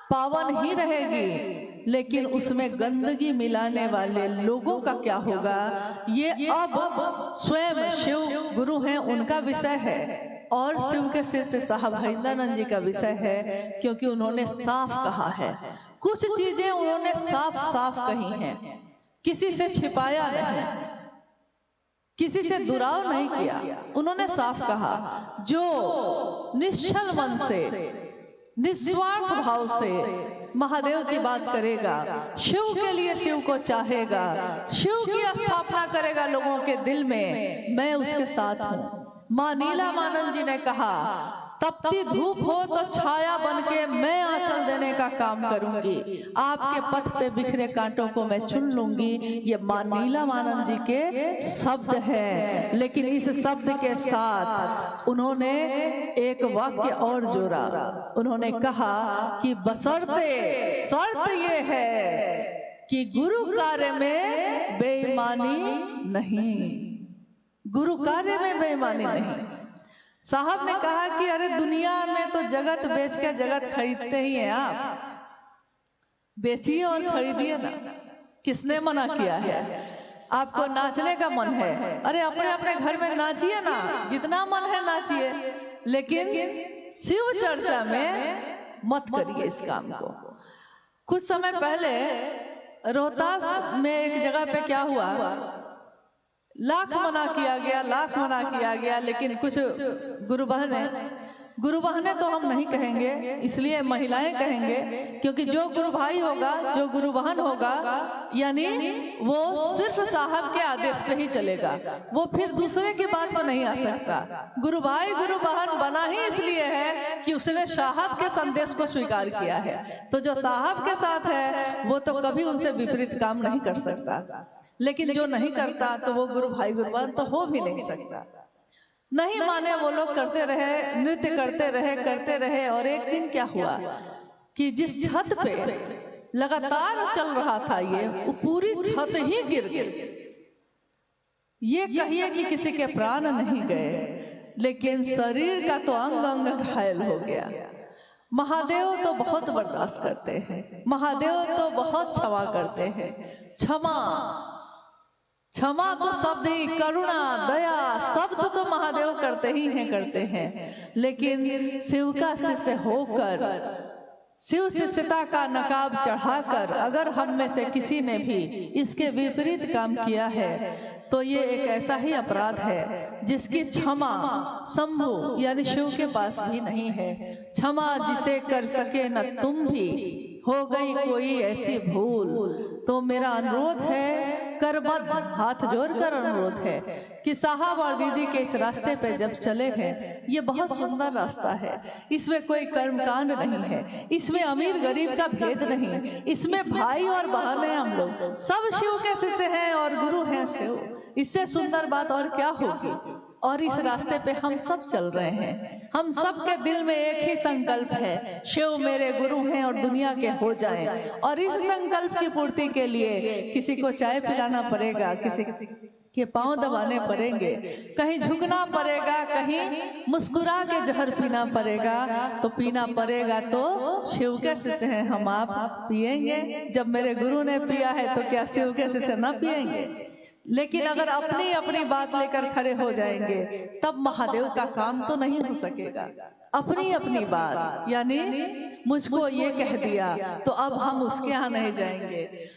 पावन ही रहेगी, लेकिन उसमें गंदगी मिलाने वाले लोगों का क्या होगा, ये अब स्वयं शिव गुरु हैं उनका विषय है और शिव के शिष्य साहब हरिंद्रानंद जी का विषय है, क्योंकि उन्होंने साफ कहा है। कुछ चीजें उन्होंने साफ साफ कही हैं, किसी से छिपाया नहीं, किसी से दुराव नहीं किया। उन्होंने साफ कहा, जो निश्चल मन से, निस्वार्थ भाव से महादेव की बात करेगा, शिव के लिए शिव को चाहेगा, शिव की स्थापना करेगा लोगों के दिल में, मैं उसके साथ हूँ। मां नीलमानंद जी ने कहा, तपती धूप हो तो छाया बनके मैं आंचल देने का काम करूंगी, आपके पथ पे बिखरे कांटों को मैं चुन लूंगी। ये मां नीलमानंद जी के शब्द हैं, लेकिन इस शब्द के साथ उन्होंने एक वाक्य और जोड़ा। उन्होंने कहा कि बशर्ते, शर्त ये है कि गुरु कार्य में बेईमानी नहीं, गुरु कार्य में बेईमानी नहीं। साहब ने कहा कि अरे दुनिया में तो जगत बेच के जगत खरीदते ही हैं, आप बेचिए और खरीदिए ना, किसने मना किया है? आपको नाचने का मन है, अरे अपने अपने घर में नाचिए ना, जितना मन है नाचिए, लेकिन शिव चर्चा में मत करिए इस काम को। कुछ समय पहले रोहतास में एक जगह पे क्या हुआ, लाख मना किया गया, लाख मना किया गया, लेकिन कुछ गुरु बहने तो हम नहीं कहेंगे, इसलिए महिलाएं कहेंगे, क्योंकि जो गुरु भाई होगा, जो गुरु बहन होगा, यानी वो सिर्फ साहब के आदेश पे ही चलेगा, वो फिर दूसरे की बात पर नहीं आ सकता। गुरु भाई गुरु बहन बना ही इसलिए है कि उसने साहब के संदेश को स्वीकार किया है, तो जो साहब के साथ है वो तो कभी उनसे विपरीत काम नहीं कर सकता, लेकिन जो नहीं करता तो वो गुरु भाई गुरु बहन तो हो भी नहीं सकता। नहीं माने वो लोग करते रहे, नृत्य करते रहे और एक दिन क्या हुआ कि जिस छत पे लगातार चल रहा था ये, वो पूरी छत ही गिर गई। ये कहिए कि किसी के प्राण नहीं गए, लेकिन शरीर का तो अंग अंग घायल हो गया। महादेव तो बहुत बर्दाश्त करते हैं, महादेव तो बहुत क्षमा करते हैं। क्षमा क्षमा तो शब्द ही, करुणा दया शब्द तो महादेव करते ही हैं, करते हैं, लेकिन शिव का शिष्य होकर, शिव शिष्यता का नकाब चढ़ाकर अगर हम में से किसी ने भी इसके विपरीत काम किया है तो ये एक ऐसा ही अपराध है जिसकी क्षमा शंभु यानी शिव के पास भी नहीं है। क्षमा जिसे कर सके न तुम भी, हो गई कोई ऐसी भूल तो मेरा अनुरोध है, करबद्ध हाथ जोड़कर अनुरोध है कि साहब और दीदी के इस रास्ते पे जब चले हैं, ये बहुत सुंदर रास्ता है, इसमें कोई कर्मकांड नहीं है, इसमें अमीर गरीब का भेद नहीं, इसमें भाई और बहन है, हम लोग सब शिव के शिष्य हैं और गुरु हैं शिव। इससे सुंदर बात और क्या होगी। और इस रास्ते पे हम सब चल रहे हैं, हम सब के दिल में एक ही संकल्प है, शिव मेरे गुरु हैं और दुनिया के हो जाएं। और इस संकल्प की पूर्ति के लिए किसी को चाय पिलाना पड़ेगा, किसी के पांव दबाने पड़ेंगे, कहीं झुकना पड़ेगा, कहीं मुस्कुरा के जहर पीना पड़ेगा, तो पीना पड़ेगा तो शिव के शिष्य हैं हम, आप पिएंगे। जब मेरे गुरु ने पिया है तो क्या शिव के शिष्य ना पिएंगे? लेकिन अगर अपनी अपनी बात लेकर खड़े हो जाएंगे तब महादेव का काम तो नहीं हो सकेगा। अपनी अपनी बात यानी मुझको ये कह दिया तो अब हम उसके यहाँ नहीं जाएंगे,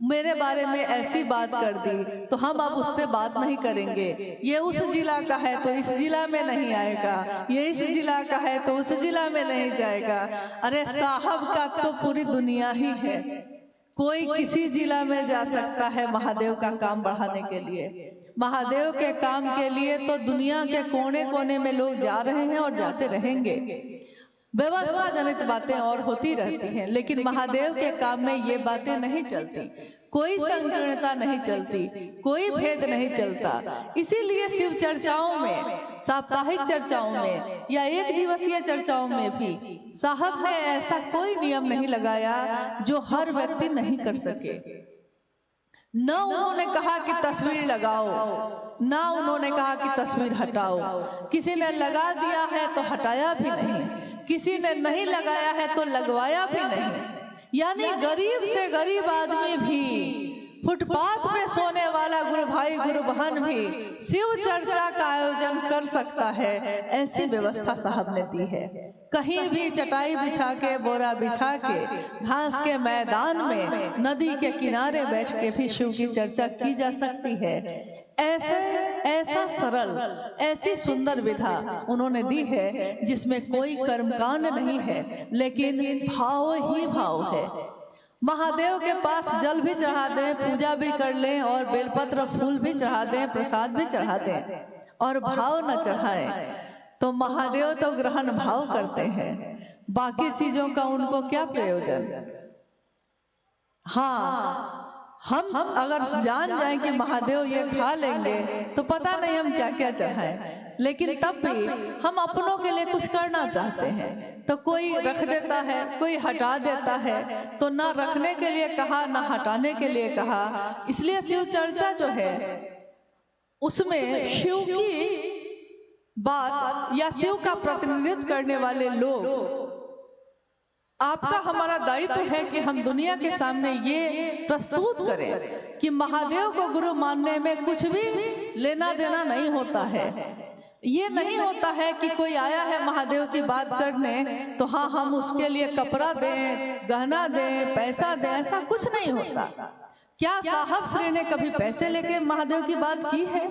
मेरे बारे में ऐसी बात कर दी तो हम अब उससे बात नहीं करेंगे, ये उस जिला का है तो इस जिला में नहीं आएगा, ये इस जिला का है तो उस जिला में नहीं जाएगा। अरे साहब का तो पूरी दुनिया ही है, कोई किसी जिला में जा सकता है महादेव का काम बढ़ाने के लिए। महादेव के काम के लिए तो दुनिया के कोने कोने में लोग जा रहे हैं और जाते रहेंगे। व्यवस्था जनित बातें और होती रहती हैं, लेकिन महादेव के काम में ये बातें नहीं चलती, कोई संकीर्णता नहीं चलती, कोई भेद नहीं चलता। इसीलिए शिव चर्चाओं में, साप्ताहिक चर्चाओं में या एक दिवसीय चर्चाओं में भी साहब ने ऐसा कोई नियम नहीं लगाया जो हर व्यक्ति नहीं कर सके। न उन्होंने कहा कि तस्वीर लगाओ, ना उन्होंने कहा कि तस्वीर हटाओ, किसी ने लगा दिया है तो हटाया भी नहीं, किसी ने नहीं लगाया है तो लगवाया भी नहीं। यानी गरीब से गरीब आदमी भी, फुटपाथ पे सोने वाला गुरु भाई गुरु बहन भी शिव चर्चा का आयोजन कर सकता है, ऐसी व्यवस्था साहब ने दी है। कहीं भी चटाई बिछा के, बोरा बिछा के, घास के मैदान में, नदी के किनारे बैठ के भी शिव की चर्चा की जा सकती है। ऐसा सरल, ऐसी सुंदर विधा उन्होंने दी है जिसमें कोई कर्मकांड नहीं है, लेकिन भाव ही भाव है। महादेव के पास जल भी चढ़ा दें, पूजा भी कर लें और बेलपत्र फूल भी चढ़ा दें, प्रसाद भी चढ़ा दें और भाव न चढ़ाएं तो महादेव तो ग्रहण भाव करते हैं, बाकी चीजों का उनको क्या प्रयोजन। हाँ, हम अगर जान जाएं कि महादेव ये खा लेंगे तो पता नहीं हम क्या क्या चढ़ाएं, लेकिन तब भी हम अपनों के लिए कुछ करना चाहते हैं तो कोई रख देता है, कोई हटा देता है। तो ना रखने के लिए कहा ना हटाने के लिए कहा। इसलिए शिव चर्चा जो है उसमें शिव की बात या शिव का प्रतिनिधित्व करने वाले लोग, आपका हमारा दायित्व है कि हम दुनिया के सामने ये प्रस्तुत करें कि महादेव को गुरु मानने में कुछ भी लेना देना नहीं होता है। ये नहीं होता है कि कोई आया है महादेव की बात करने तो हाँ हम उसके लिए कपड़ा दें, गहना दें, पैसा दें, ऐसा कुछ नहीं होता। क्या साहब श्री ने कभी पैसे लेके महादेव की बात की है?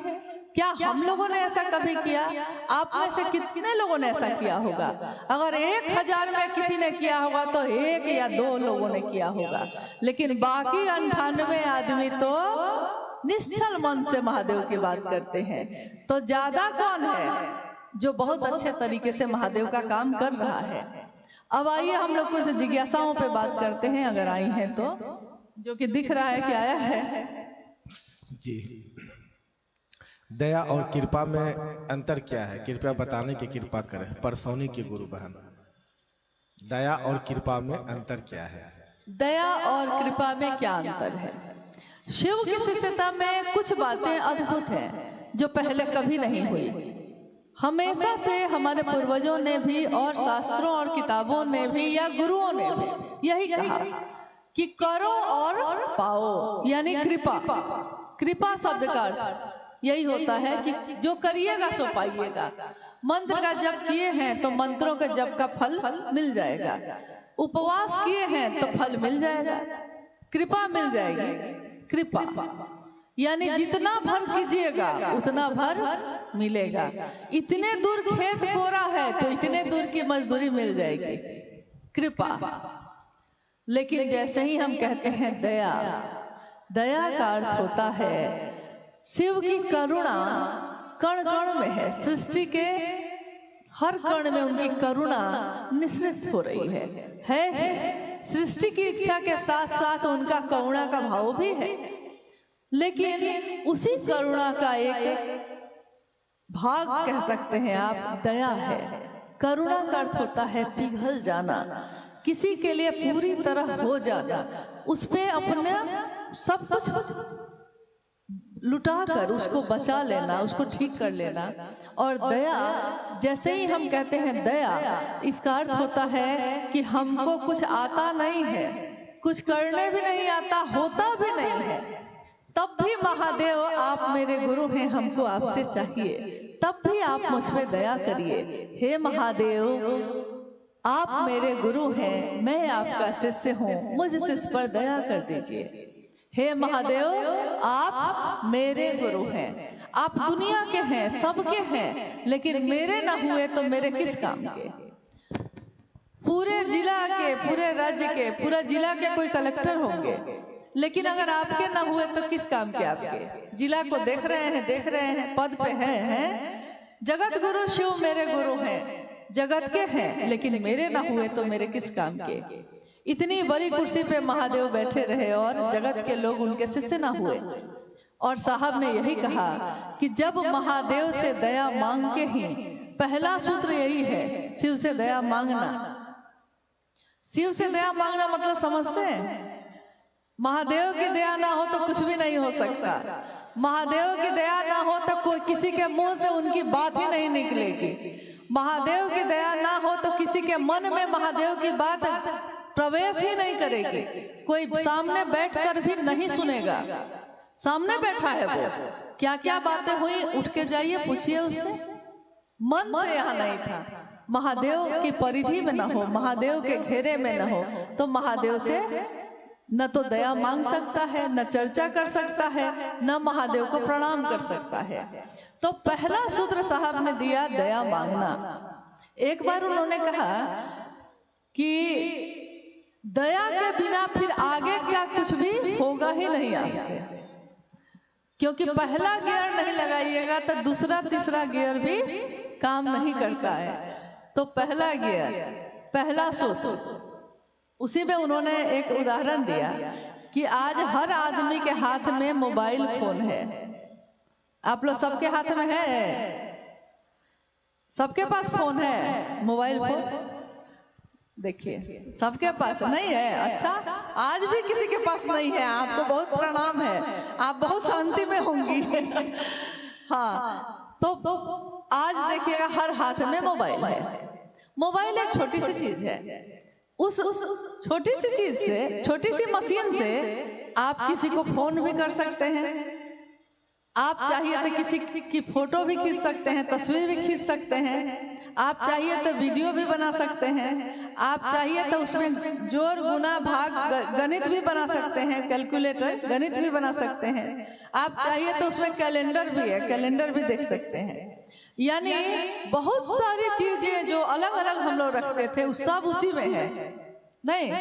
क्या हम लोगों ने ऐसा कभी किया? आप में से कितने लोगों ने ऐसा किया होगा? अगर 1000 में किसी ने किया होगा तो 1 या 2 लोगों ने किया होगा, लेकिन बाकी 98 आदमी तो निश्चल मन से महादेव की बात करते हैं। तो ज्यादा कौन है जो बहुत अच्छे तरीके से महादेव का काम कर रहा है? अब आइए हम लोग कुछ जिज्ञासाओं पे बात करते हैं, अगर आई हैं तो, जो कि दिख रहा है कि आया है जी। दया और कृपा में अंतर क्या है, कृपया बताने की कृपा करें परसौनी की गुरु बहन। दया और कृपा में अंतर क्या है? दया और कृपा में क्या अंतर है? शिव की शिष्यता में कुछ बातें अद्भुत हैं जो पहले कभी नहीं हुई। हमेशा से हमारे पूर्वजों ने भी और शास्त्रों और किताबों ने भी या गुरुओं ने भी यही कहा कि करो और पाओ, यानी कृपा। कृपा शब्द का अर्थ यही होता है कि जो करिएगा सो पाइएगा। मंत्र का जप किए हैं तो मंत्रों के जप का फल मिल जाएगा। उपवास किए हैं तो फल मिल जाएगा, कृपा मिल जाएगी। कृपा यानी जितना भर कीजिएगा उतना भर मिलेगा। इतने दूर खेत कोरा है तो इतने दूर की मजदूरी मिल जाएगी, कृपा। लेकिन जैसे ही हम कहते हैं दया, दया का अर्थ होता है शिव की करुणा कण कण में है। सृष्टि के हर कण में उनकी करुणा निश्रित हो रही है। सृष्टि की इच्छा के साथ साथ उनका करुणा का भाव भी है, लेकिन उसी करुणा का एक भाग कह सकते हैं आप दया है। करुणा का अर्थ होता है पिघल जाना, किसी के लिए पूरी तरह हो जाना, उस पे अपने सब कुछ लुटा कर उसको बचा लेना, उसको ठीक कर लेना। और दया, जैसे ही हम कहते हैं दया, इसका अर्थ होता है कि हमको कुछ आता नहीं है, कुछ करने भी नहीं आता, होता भी नहीं है, तब भी महादेव आप मेरे गुरु हैं, हमको आपसे चाहिए, तब भी आप मुझ पे दया करिए। हे महादेव आप मेरे गुरु हैं, मैं आपका शिष्य हूँ, मुझ शिष्य पर दया कर दीजिए। हे महादेव आप मेरे गुरु हैं, आप दुनिया के हैं, सबके हैं, लेकिन मेरे ना हुए तो मेरे किस काम के? पूरे जिला के, पूरे राज्य के, पूरा जिला के कोई कलेक्टर होंगे, लेकिन अगर आपके ना हुए तो किस काम के आपके? जिला को देख रहे हैं, पद पे हैं। जगत गुरु शिव मेरे गुरु हैं, जगत के हैं, लेकिन मेरे ना हुए तो मेरे किस काम के? इतनी बड़ी कुर्सी पे महादेव बैठे रहे और जगत के लोग उनके शिष्य ना हुए। और साहब ने यही कहा कि जब महादेव से दया मांग के ही, पहला सूत्र यही है, शिव से दया मांगना। शिव से दया मांगना मतलब समझते हैं? महादेव की दया ना हो तो कुछ भी नहीं हो सकता। महादेव की दया ना हो तो कोई किसी के मुंह से उनकी बात ही नहीं निकलेगी। महादेव की दया ना हो तो किसी के मन में महादेव की बात प्रवेश ही नहीं करेगी। कोई सामने बैठकर भी नहीं सुनेगा। सामने बैठा है वो, क्या क्या बातें हुई, उठ के जाइए पूछिए उससे। मन से यहाँ नहीं था, महादेव की परिधि में न हो, महादेव के घेरे में न हो, तो महादेव से न तो दया मांग सकता है, न चर्चा कर सकता है, न महादेव को प्रणाम कर सकता है। तो पहला सूत्र साहब ने दिया दया मांगना। एक बार उन्होंने कहा कि दया के बिना फिर आगे क्या कुछ भी होगा ही नहीं आपसे, क्योंकि पहला गियर नहीं लगाइएगा तो दूसरा तीसरा गियर भी काम नहीं करता है। तो पहला गियर, पहला सूत्र, उसी में उन्होंने एक उदाहरण दिया कि आज हर आदमी के हाथ में मोबाइल फोन है। आप लोग सबके हाथ में है, सबके पास फोन है, मोबाइल फोन। देखिए सबके पास नहीं है। अच्छा, आज भी किसी के पास नहीं है, आपको बहुत प्रणाम है, आप बहुत शांति में होंगी। हाँ, तो आज देखिएगा हर हाथ में मोबाइल है। मोबाइल एक छोटी सी चीज है, उस छोटी सी चीज से, छोटी सी मशीन से आप किसी को फोन भी कर सकते हैं। आप चाहिए तो किसी की फोटो भी खींच सकते हैं, तस्वीर भी खींच सकते हैं। आप चाहिए तो वीडियो भी बना सकते हैं। आप चाहिए तो उसमें जोड़ गुना भाग गणित भी बना सकते हैं, कैलकुलेटर गणित भी बना सकते हैं। आप चाहिए तो उसमें कैलेंडर भी है, कैलेंडर भी देख सकते हैं। यानी बहुत सारी चीजें जो अलग अलग हम लोग रखते थे, उस सब उसी में है। नहीं,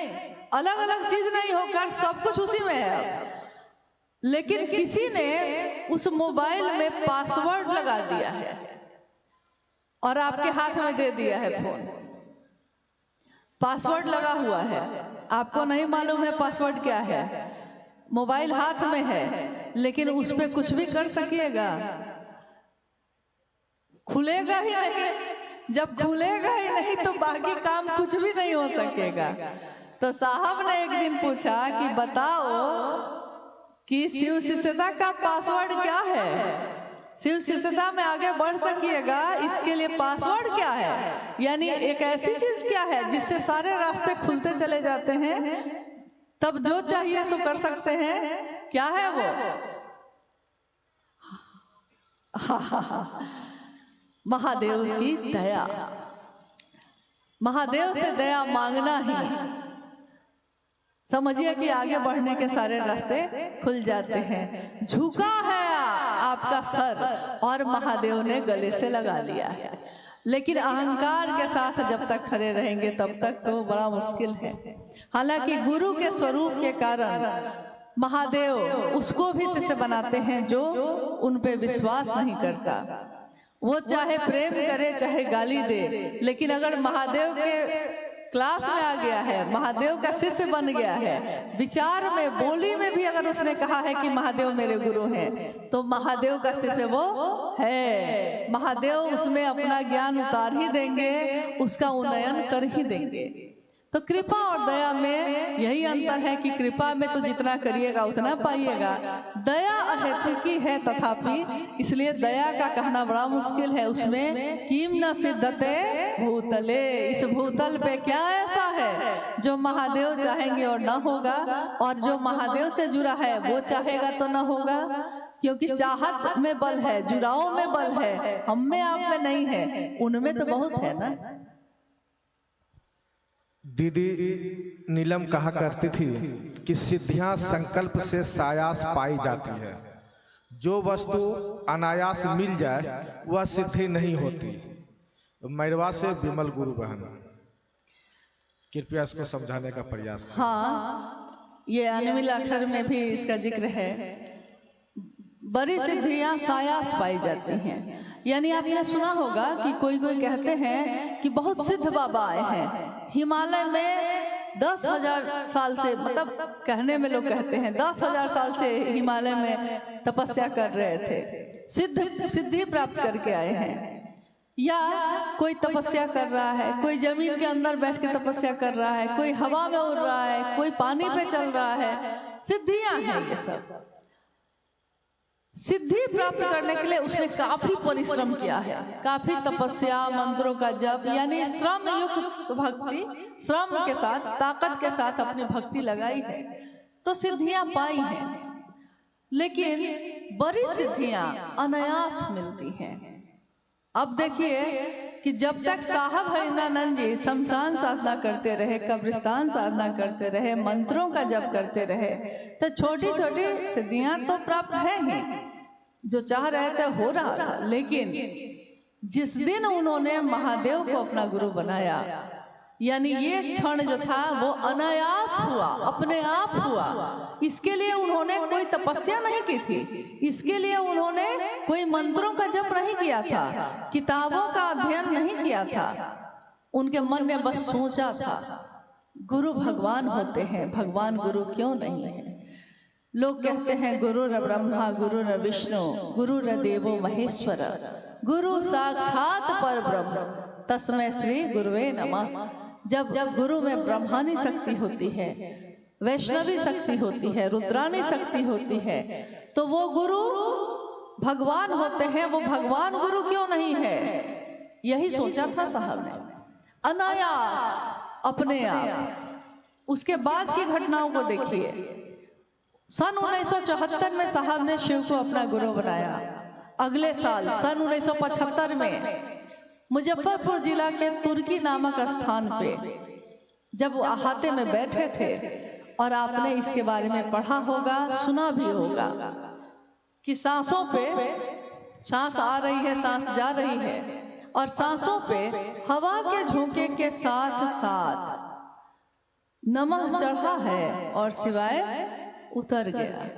अलग अलग चीज नहीं होकर सब कुछ उसी में है। लेकिन किसी ने उस मोबाइल में पासवर्ड लगा दिया है और आपके हाथ में दे दिया है फोन। पासवर्ड लगा हुआ है, आपको नहीं मालूम है पासवर्ड क्या है। मोबाइल हाथ में है, लेकिन उस पे कुछ भी कर सकिएगा, खुलेगा ही नहीं। जब खुलेगा ही नहीं तो बाकी काम कुछ भी नहीं हो सकेगा। तो साहब ने एक दिन पूछा कि बताओ कि शिव शिष्यता का पासवर्ड क्या है। शिव शिष्यता में आगे बढ़ सकिएगा, इसके लिए पासवर्ड क्या है। यानी एक ऐसी चीज क्या है जिससे सारे रास्ते खुलते चले जाते हैं, तब जो चाहिए सो कर सकते हैं। क्या है वो? महादेव की दया। महादेव से दया मांगना ही समझिए कि आगे बढ़ने के सारे रास्ते खुल जाते हैं। झुका है आपका सर और महादेव ने गले से लगा लिया है। लेकिन अहंकार के साथ जब तक खड़े रहेंगे तब तक तो बड़ा मुश्किल है। हालांकि गुरु के स्वरूप के कारण महादेव उसको भी शिष्य बनाते हैं जो उन पे विश्वास नहीं करता। वो चाहे प्रेम करे चाहे गाली दे, लेकिन अगर महादेव के क्लास में आ गया है, महादेव का शिष्य बन गया है, विचार में बोली में भी अगर उसने कहा है कि महादेव मेरे गुरु हैं, तो महादेव का शिष्य वो है। महादेव उसमें अपना ज्ञान उतार ही देंगे, उसका उन्नयन कर ही देंगे। तो कृपा और दया में यही अंतर है कि कृपा में तो जितना करिएगा उतना पाइएगा, दया अहेतुकी है तथापि, इसलिए दया का कहना बड़ा मुश्किल है। उसमें किम न सिद्धते भूतले, इस भूतल पे क्या ऐसा है जो महादेव चाहेंगे और न होगा, और जो महादेव से जुड़ा है वो चाहेगा तो न होगा। क्योंकि चाहत में बल है, जुड़ाव में बल है, हम में आप में नहीं है, उनमें तो बहुत है ना। दीदी नीलम कहा करती थी कि सिद्धियां संकल्प से सायास पाई जाती है। जो वस्तु अनायास मिल जाए वह सिद्धि नहीं होती। मैरवा से विमल गुरु बहन, कृपया इसको समझाने का प्रयास। हाँ, ये अनमिल अक्षर में भी इसका जिक्र है। बड़ी सिद्धियां सायास पाई जाती हैं। यानी आपने सुना होगा कि कोई कोई कहते हैं कि बहुत सिद्ध बाबा आए हैं हिमालय में 10,000 साल से, मतलब कहने में लोग कहते हैं 10,000 साल से हिमालय में तपस्या कर रहे थे, सिद्धि प्राप्त करके आए हैं। या कोई तपस्या कर रहा है, कोई जमीन के अंदर बैठ के तपस्या कर रहा है, कोई हवा में उड़ रहा है, कोई पानी पे चल रहा है। सिद्धियां हैं ये सब। सिद्धि प्राप्त करने के लिए उसने काफी परिश्रम किया है, काफी तपस्या, मंत्रों का जप, यानी श्रम युक्त भक्ति, श्रम के साथ, ताकत के साथ अपनी भक्ति लगाई है, तो सिद्धियां पाई हैं। लेकिन बड़ी सिद्धियां अनायास मिलती हैं। अब देखिए कि जब तक साहब हरिनानंद जी शमशान साधना करते रहे, कब्रिस्तान साधना करते रहे, मंत्रों का जप करते रहे, तो छोटी छोटी सिद्धियां तो प्राप्त है ही, जो चाह रहे थे हो रहा था। लेकिन जिस दिन उन्होंने महादेव को अपना गुरु बनाया, यानी ये क्षण जो था वो अनायास हुआ, अपने आप हुआ। इसके लिए उन्होंने कोई तपस्या नहीं की थी, इसके लिए उन्होंने कोई मंत्रों का जप नहीं किया था, किताबों का अध्ययन नहीं किया था। उनके मन ने बस सोचा था गुरु भगवान होते हैं, भगवान गुरु क्यों नहीं है। लोग कहते हैं गुरु र ब्रह्मा गुरु र विष्णु गुरु र देवो महेश्वर गुरु साक्षात पर ब्रह्म तस्मै श्री गुरुवे नमः। जब गुरु में ब्रह्मानी शक्ति होती है, वैष्णवी शक्ति होती है, रुद्रानी शक्ति होती है, तो वो गुरु भगवान होते हैं। वो भगवान गुरु क्यों नहीं है? यही सोचा था साहब ने, अनायास अपने आप। उसके बाद की घटनाओं को देखिए। सन 1974 में साहब ने शिव को अपना गुरु बनाया। अगले साल सन 1975 में मुजफ्फरपुर जिला के तुर्की नामक स्थान पे जब वो अहाते में बैठे थे, और आपने इसके बारे में पढ़ा होगा, सुना भी होगा कि सांसों पे सांस आ रही है, सांस जा रही है, और सांसों पे हवा के झोंके के साथ साथ नमः चढ़ा है और सिवाय उतर गया।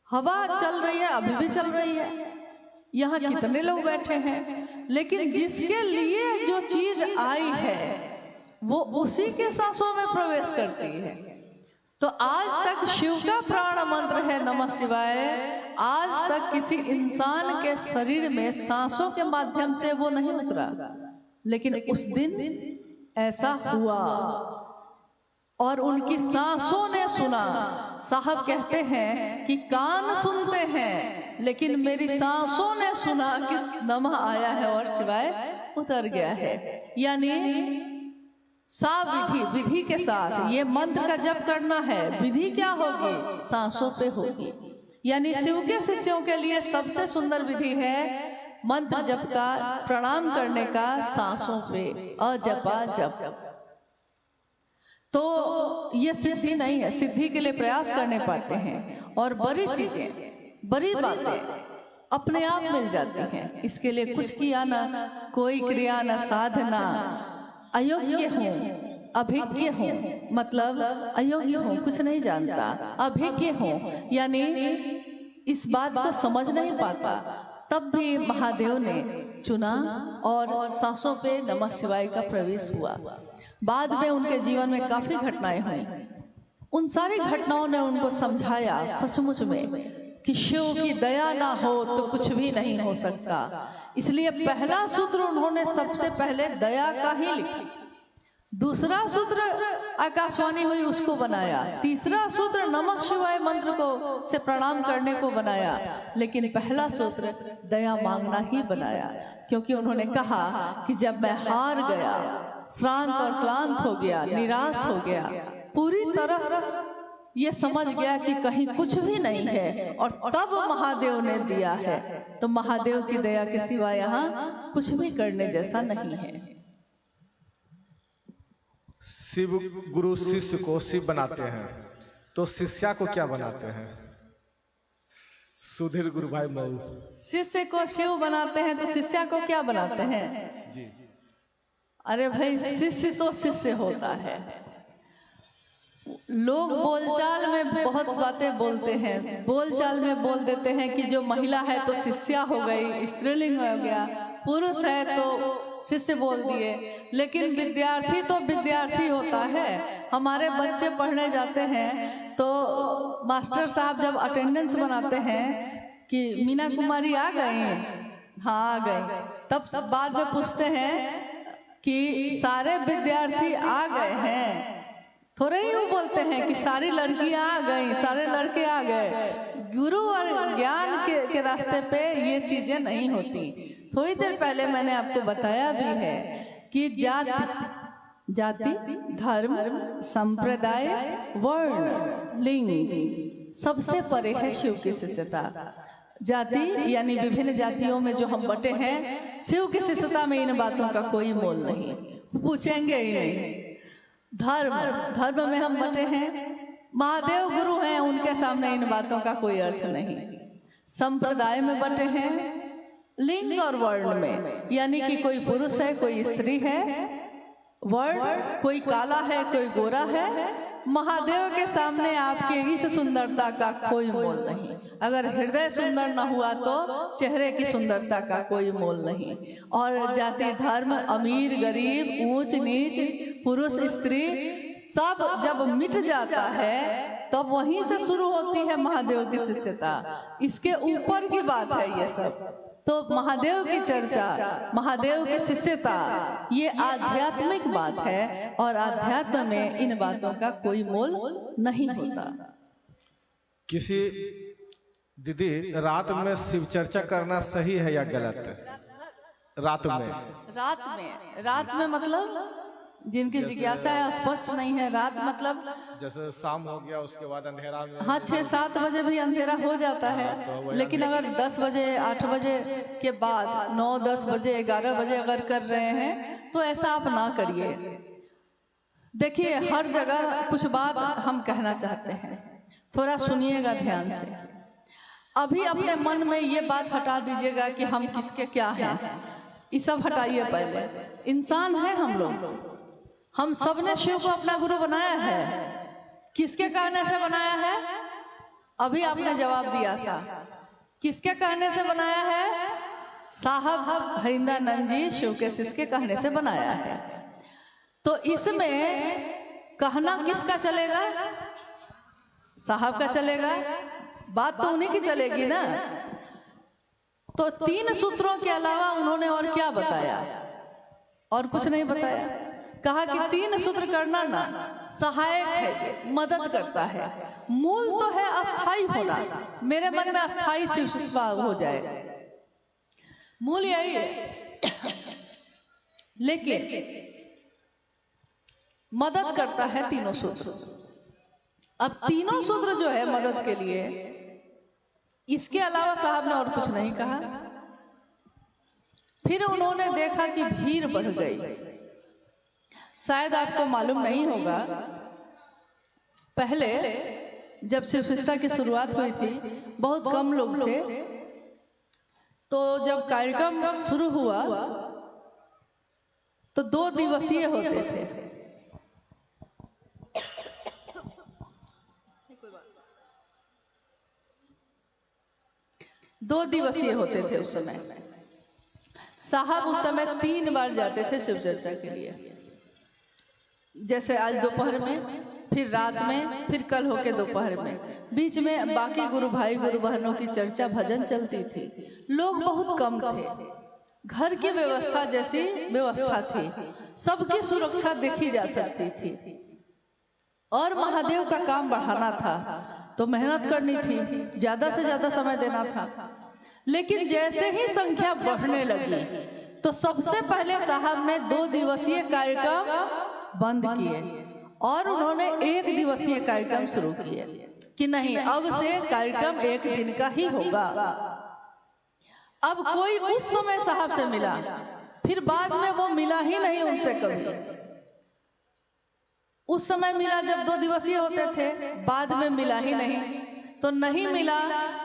हवा चल रही है, अभी भी चल रही है। यहाँ कितने लोग बैठे हैं, लेकिन जिसके लिए जो चीज आई है वो उसी के सांसों में प्रवेश करती है। तो आज तक शिव का प्राण मंत्र है नमः शिवाय। आज तक किसी इंसान के शरीर में सांसों के माध्यम से वो नहीं उतरा, लेकिन उस दिन ऐसा हुआ और उनकी सांसों ने सुना। साहब कहते हैं कि कान सुनते हैं, लेकिन मेरी सांसों ने सुना कि नमः आया है और सिवाय उतर गया है। यानी विधि के साथ ये मंत्र का जप करना है। विधि क्या होगी? सांसों पे होगी। यानी शिव के शिष्यों के लिए सबसे सुंदर विधि है मंत्र जप का, प्रणाम करने का सांसों पे, अजपा जप। तो ये सिद्धि नहीं है, सिद्धि के लिए प्रयास करने पड़ते हैं, और बड़ी चीजें, बड़ी बातें अपने आप मिल जाती हैं। इसके लिए कुछ किया ना, कोई क्रिया न साधना। अयोग्य हूँ, अभिज्ञ हूँ, मतलब अयोग्य हूँ, कुछ नहीं जानता। अभिज्ञ हूँ यानी इस बात को समझ नहीं पाता, तब भी महादेव ने चुना और सांसों पे नमः शिवाय का प्रवेश हुआ। बाद में उनके जीवन में काफी घटनाएं हुई। उन सारी घटनाओं ने उनको समझाया सचमुच में कि शिव की दया ना हो तो कुछ भी नहीं हो सकता। इसलिए पहला सूत्र उन्होंने सबसे पहले दया का ही लिखा, दूसरा सूत्र आकाशवाणी हुई उसको बनाया, तीसरा सूत्र नमः शिवाय मंत्र को से प्रणाम करने को बनाया, लेकिन पहला सूत्र दया मांगना ही बनाया। क्योंकि उन्होंने कहा कि जब मैं हार गया, श्रांत और क्लांत हो गया, निराश हो गया, पूरी तरह ये समझ गया कि कहीं कुछ भी नहीं है, और तब महादेव ने दिया है। तो महादेव की दया के सिवा यहाँ कुछ भी करने जैसा नहीं है। शिव गुरु शिष्य को शिव बनाते हैं, तो शिष्या को क्या बनाते हैं? सुधीर गुरु भाई मऊ। शिष्य को शिव बनाते हैं तो शिष्या को क्या बनाते हैं? जी। अरे भाई, शिष्य तो शिष्य होता है। लोग बोलचाल में बहुत बातें बोलते हैं, बोलचाल में बोल देते हैं कि जो महिला है तो शिष्या हो गई, स्त्रीलिंग हो गया, पुरुष है तो शिष्य बोल दिए। लेकिन विद्यार्थी तो विद्यार्थी होता है। हमारे बच्चे पढ़ने जाते हैं तो मास्टर साहब जब अटेंडेंस बनाते हैं कि मीना कुमारी आ गई, हाँ आ गई, तब बाद में पूछते हैं कि सारे विद्यार्थी आ गए हैं। थोड़े ही वो बोलते हैं कि सारी लड़कियां आ गई, सारे लड़के आ गए। गुरु और ज्ञान के रास्ते पे ये चीजें नहीं होती। थोड़ी देर पहले मैंने आपको बताया भी है कि जाति, धर्म, संप्रदाय, वर्ण, लिंग सबसे परे है शिव की शिष्यता। जाति यानी विभिन्न जातियों में जो हम बटे हैं, शिव की शिष्यता में इन बातों का कोई मोल नहीं, पूछेंगे ही नहीं। धर्म में हम बटे हैं, महादेव गुरु हैं, उनके सामने इन बातों का कोई अर्थ नहीं। संप्रदाय में बटे हैं, लिंग और वर्ण में, यानी कि कोई पुरुष है, कोई स्त्री है, वर्ण कोई काला है, कोई गोरा है। महादेव के सामने आपकी इस सुंदरता का कोई मोल नहीं। अगर हृदय सुंदर न हुआ तो चेहरे की सुंदरता का कोई मोल नहीं। और जाति, धर्म, अमीर, गरीब, ऊंच नीच, पुरुष, स्त्री सब जब मिट जाता है तब वहीं से शुरू होती है महादेव की शिष्यता। इसके ऊपर की बात है ये सब। तो महादेव की चर्चा, महादेव की शिष्यता, ये आध्यात्मिक बात है और आध्यात्म में इन बातों का कोई मोल नहीं होता। किसी दीदी, रात में शिव चर्चा करना सही है या गलत है? रात में मतलब जिनकी जिज्ञासा है स्पष्ट नहीं है। रात मतलब जैसे शाम हो गया उसके बाद अंधेरा में, हाँ 6-7 बजे भी अंधेरा हो जाता है, लेकिन अगर 10 बजे 8 बजे के बाद 9-10 बजे 11 बजे अगर कर रहे हैं तो ऐसा आप ना करिए। देखिए हर जगह कुछ बात हम कहना चाहते हैं, थोड़ा सुनिएगा ध्यान से। अभी अपने मन में ये बात हटा दीजिएगा कि हम किसके क्या हैं, ये सब हटाइए। पहले इंसान है हम लोग, हम सब ने शिव को अपना गुरु बनाया है। किसके कहने से बनाया है? अभी आपने जवाब दिया था। किसके कहने से बनाया है? साहब हरिंदानंद जी शिव के शिष्य के कहने से बनाया है। तो इसमें कहना किसका चलेगा? साहब का चलेगा। बात तो उन्हीं की चलेगी ना। तो 3 सूत्रों के अलावा उन्होंने और क्या बताया? और कुछ नहीं बताया। कहा कि 3 सूत्र करना ना सहायक है, मदद करता है। मूल तो है अस्थाई होना। मेरे मन में अस्थाई शिव सेवा हो जाए, मूल यही है। लेकिन मदद करता है 3 सूत्र। अब 3 सूत्र जो है मदद के लिए, इसके अलावा साहब ने और कुछ नहीं कहा। फिर उन्होंने देखा कि भीड़ बढ़ गई। शायद आपको मालूम नहीं होगा, पहले जब शिव शिष्यता की शुरुआत हुई थी बहुत कम लोग थे। तो जब कार्यक्रम शुरू हुआ तो 2 दिवसीय होते थे। 2 दिवसीय होते थे उस समय। साहब उस समय 3 बार जाते थे शिव चर्चा के लिए। जैसे आज दोपहर में, फिर रात में, फिर कल होके दोपहर में। बीच में बाकी गुरु भाई गुरु बहनों की चर्चा भजन चलती थी। लोग बहुत कम थे। घर की व्यवस्था जैसी व्यवस्था थी, सबकी सुरक्षा देखी जा सकती थी। और महादेव का काम बढ़ाना था तो मेहनत करनी थी, ज्यादा से ज्यादा समय देना था। लेकिन जैसे ही संख्या बढ़ने लगी तो सबसे पहले साहब ने 2 दिवसीय कार्यक्रम बंद किए और उन्होंने 1 दिवसीय कार्यक्रम शुरू किए कि नहीं, अब से कार्यक्रम 1 दिन का ही होगा। अब कोई उस समय साहब से मिला, फिर बाद में वो मिला ही नहीं उनसे कभी। उस समय मिला जब 2 दिवसीय होते थे, बाद में मिला ही नहीं। तो नहीं मिला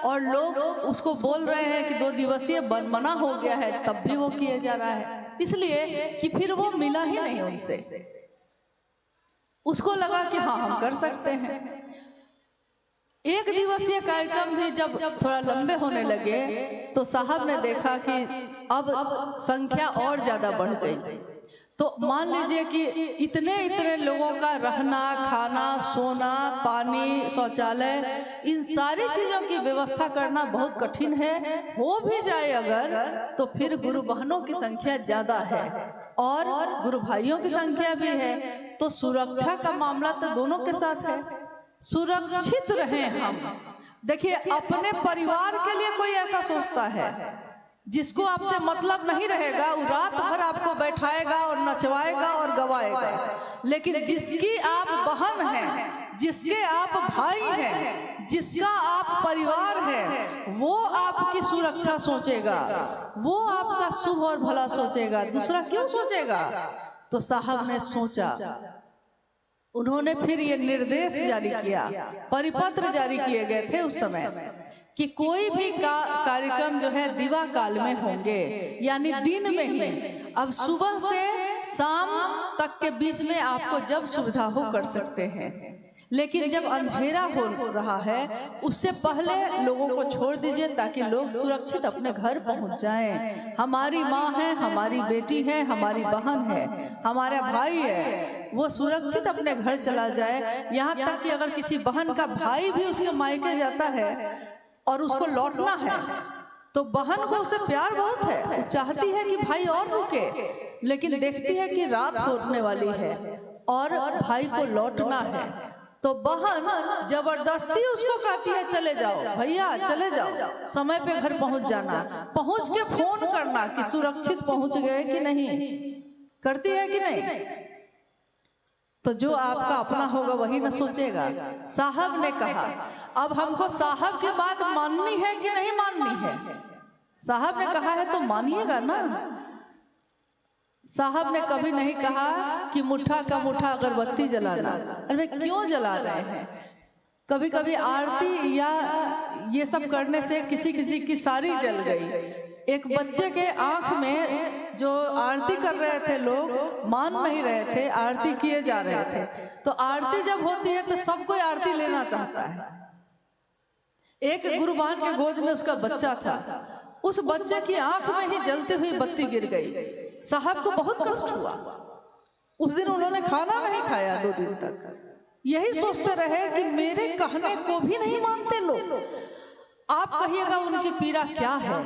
और लोग उसको बोल रहे हैं कि 2 दिवसीय मना हो गया है, तब भी वो किया जा रहा है, इसलिए कि फिर वो मिला ही नहीं उनसे। उसको लगा कि हाँ हम कर सकते हैं। 1 दिवसीय कार्यक्रम भी जब थोड़ा लंबे होने लगे तो साहब ने देखा कि अब संख्या और ज्यादा बढ़ गई। तो मान लीजिए कि इतने लोगों का रहना, खाना, सोना, पानी, शौचालय, इन सारी चीजों की व्यवस्था करना बहुत कठिन है। हो भी जाए अगर तो फिर गुरु बहनों की संख्या ज्यादा है और गुरु भाइयों की संख्या भी है। तो सुरक्षा का मामला तो दोनों के साथ है। सुरक्षित रहें हम। देखिए अपने परिवार के लिए कोई ऐसा सोचता है, जिसको आपसे मतलब नहीं रहेगा वो रात भर आपको बैठाएगा और नचवाएगा और गवाएगा। लेकिन जिसकी आप बहन हैं, जिसके आप भाई हैं, जिसका आप परिवार है, वो आपकी सुरक्षा सोचेगा, वो आपका शुभ और भला सोचेगा। दूसरा क्यों सोचेगा? तो साहब ने सोचा। उन्होंने फिर ये निर्देश जारी किया, परिपत्र जारी किए गए थे उस समय कि कोई भी कार्यक्रम जो है दिवा काल में होंगे, यानी दिन में ही। अब सुबह से शाम तक के बीच में आपको जब सुविधा हो कर सकते हैं, लेकिन जब अंधेरा हो रहा है उससे पहले लोगों को छोड़ दीजिए ताकि लोग सुरक्षित अपने घर पहुंच जाएं। हमारी माँ है, हमारी बेटी है, हमारी बहन है, हमारा भाई है, वो सुरक्षित अपने घर चला जाए। यहाँ तक कि अगर किसी बहन का भाई भी उसके मायके जाता है और उसको लौटना है तो बहन को उससे प्यार बहुत है, वो चाहती है कि भाई और रुके, लेकिन देखती है कि रात होने वाली है और भाई को लौटना है, तो बहन जबरदस्ती उसको कहती है चले जाओ भैया, चले जाओ, समय पे घर पहुंच जाना, पहुंच के फोन करना कि सुरक्षित पहुंच गए कि नहीं, करती है कि नहीं? तो जो आपका अपना होगा वही ना सोचेगा। साहब ने कहा अब हमको साहब की बात माननी है कि नहीं माननी है? साहब ने कहा है तो मानिएगा ना। साहब ने कभी नहीं कहा कि मुट्ठा का मुट्ठा अगरबत्ती जलाना। अरे क्यों जला रहे हैं? कभी कभी आरती या ये सब करने से किसी किसी की सारी जल गई। एक बच्चे के आंख में जो आरती कर रहे थे लोग मान नहीं रहे थे, आरती किए जा रहे थे, तो आरती जब होती है तो सब कोई आरती लेना चाहता है। एक गुरुबान के गोद में उसका बच्चा था, उस बच्चे की आंख में ही जलती हुई बत्ती गिर गई। साहब को बहुत कष्ट हुआ। उस दिन उन्होंने खाना नहीं खाया 2 दिन तक। यही सोचते रहे कि मेरे कहने को भी नहीं मानते लोग। आप कहिएगा उनकी पीड़ा क्या है?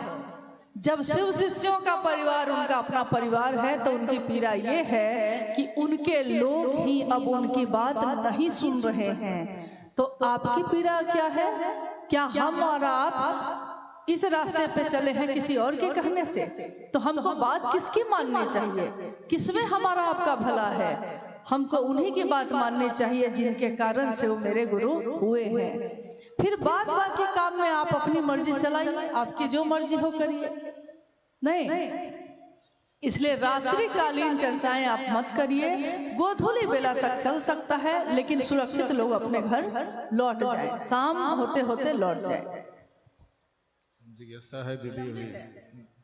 जब शिव शिष्यों का परिवार उनका अपना परिवार है तो उनकी पीड़ा ये है कि उनके लोग ही अब उनकी बात नहीं सुन रहे हैं। तो आपकी पीड़ा क्या है? क्या हम और आप इस रास्ते पे चले हैं किसी और के कहने से? तो हमको बात किसकी माननी चाहिए? किसमें हमारा आपका भला है? हमको उन्हीं की बात माननी चाहिए जिनके कारण से वो मेरे गुरु हुए हैं। फिर बात बाकी काम में आप अपनी मर्जी चलाइए, आपकी जो मर्जी हो करिए। नहीं, इसलिए रात्रिकालीन चर्चाएं आप मत करिए। गोधूली बेला तक चल सकता है, लेकिन सुरक्षित लोग अपने घर लौट जाए, शाम होते होते लौट जाए। जिज्ञासा है दीदी, अभी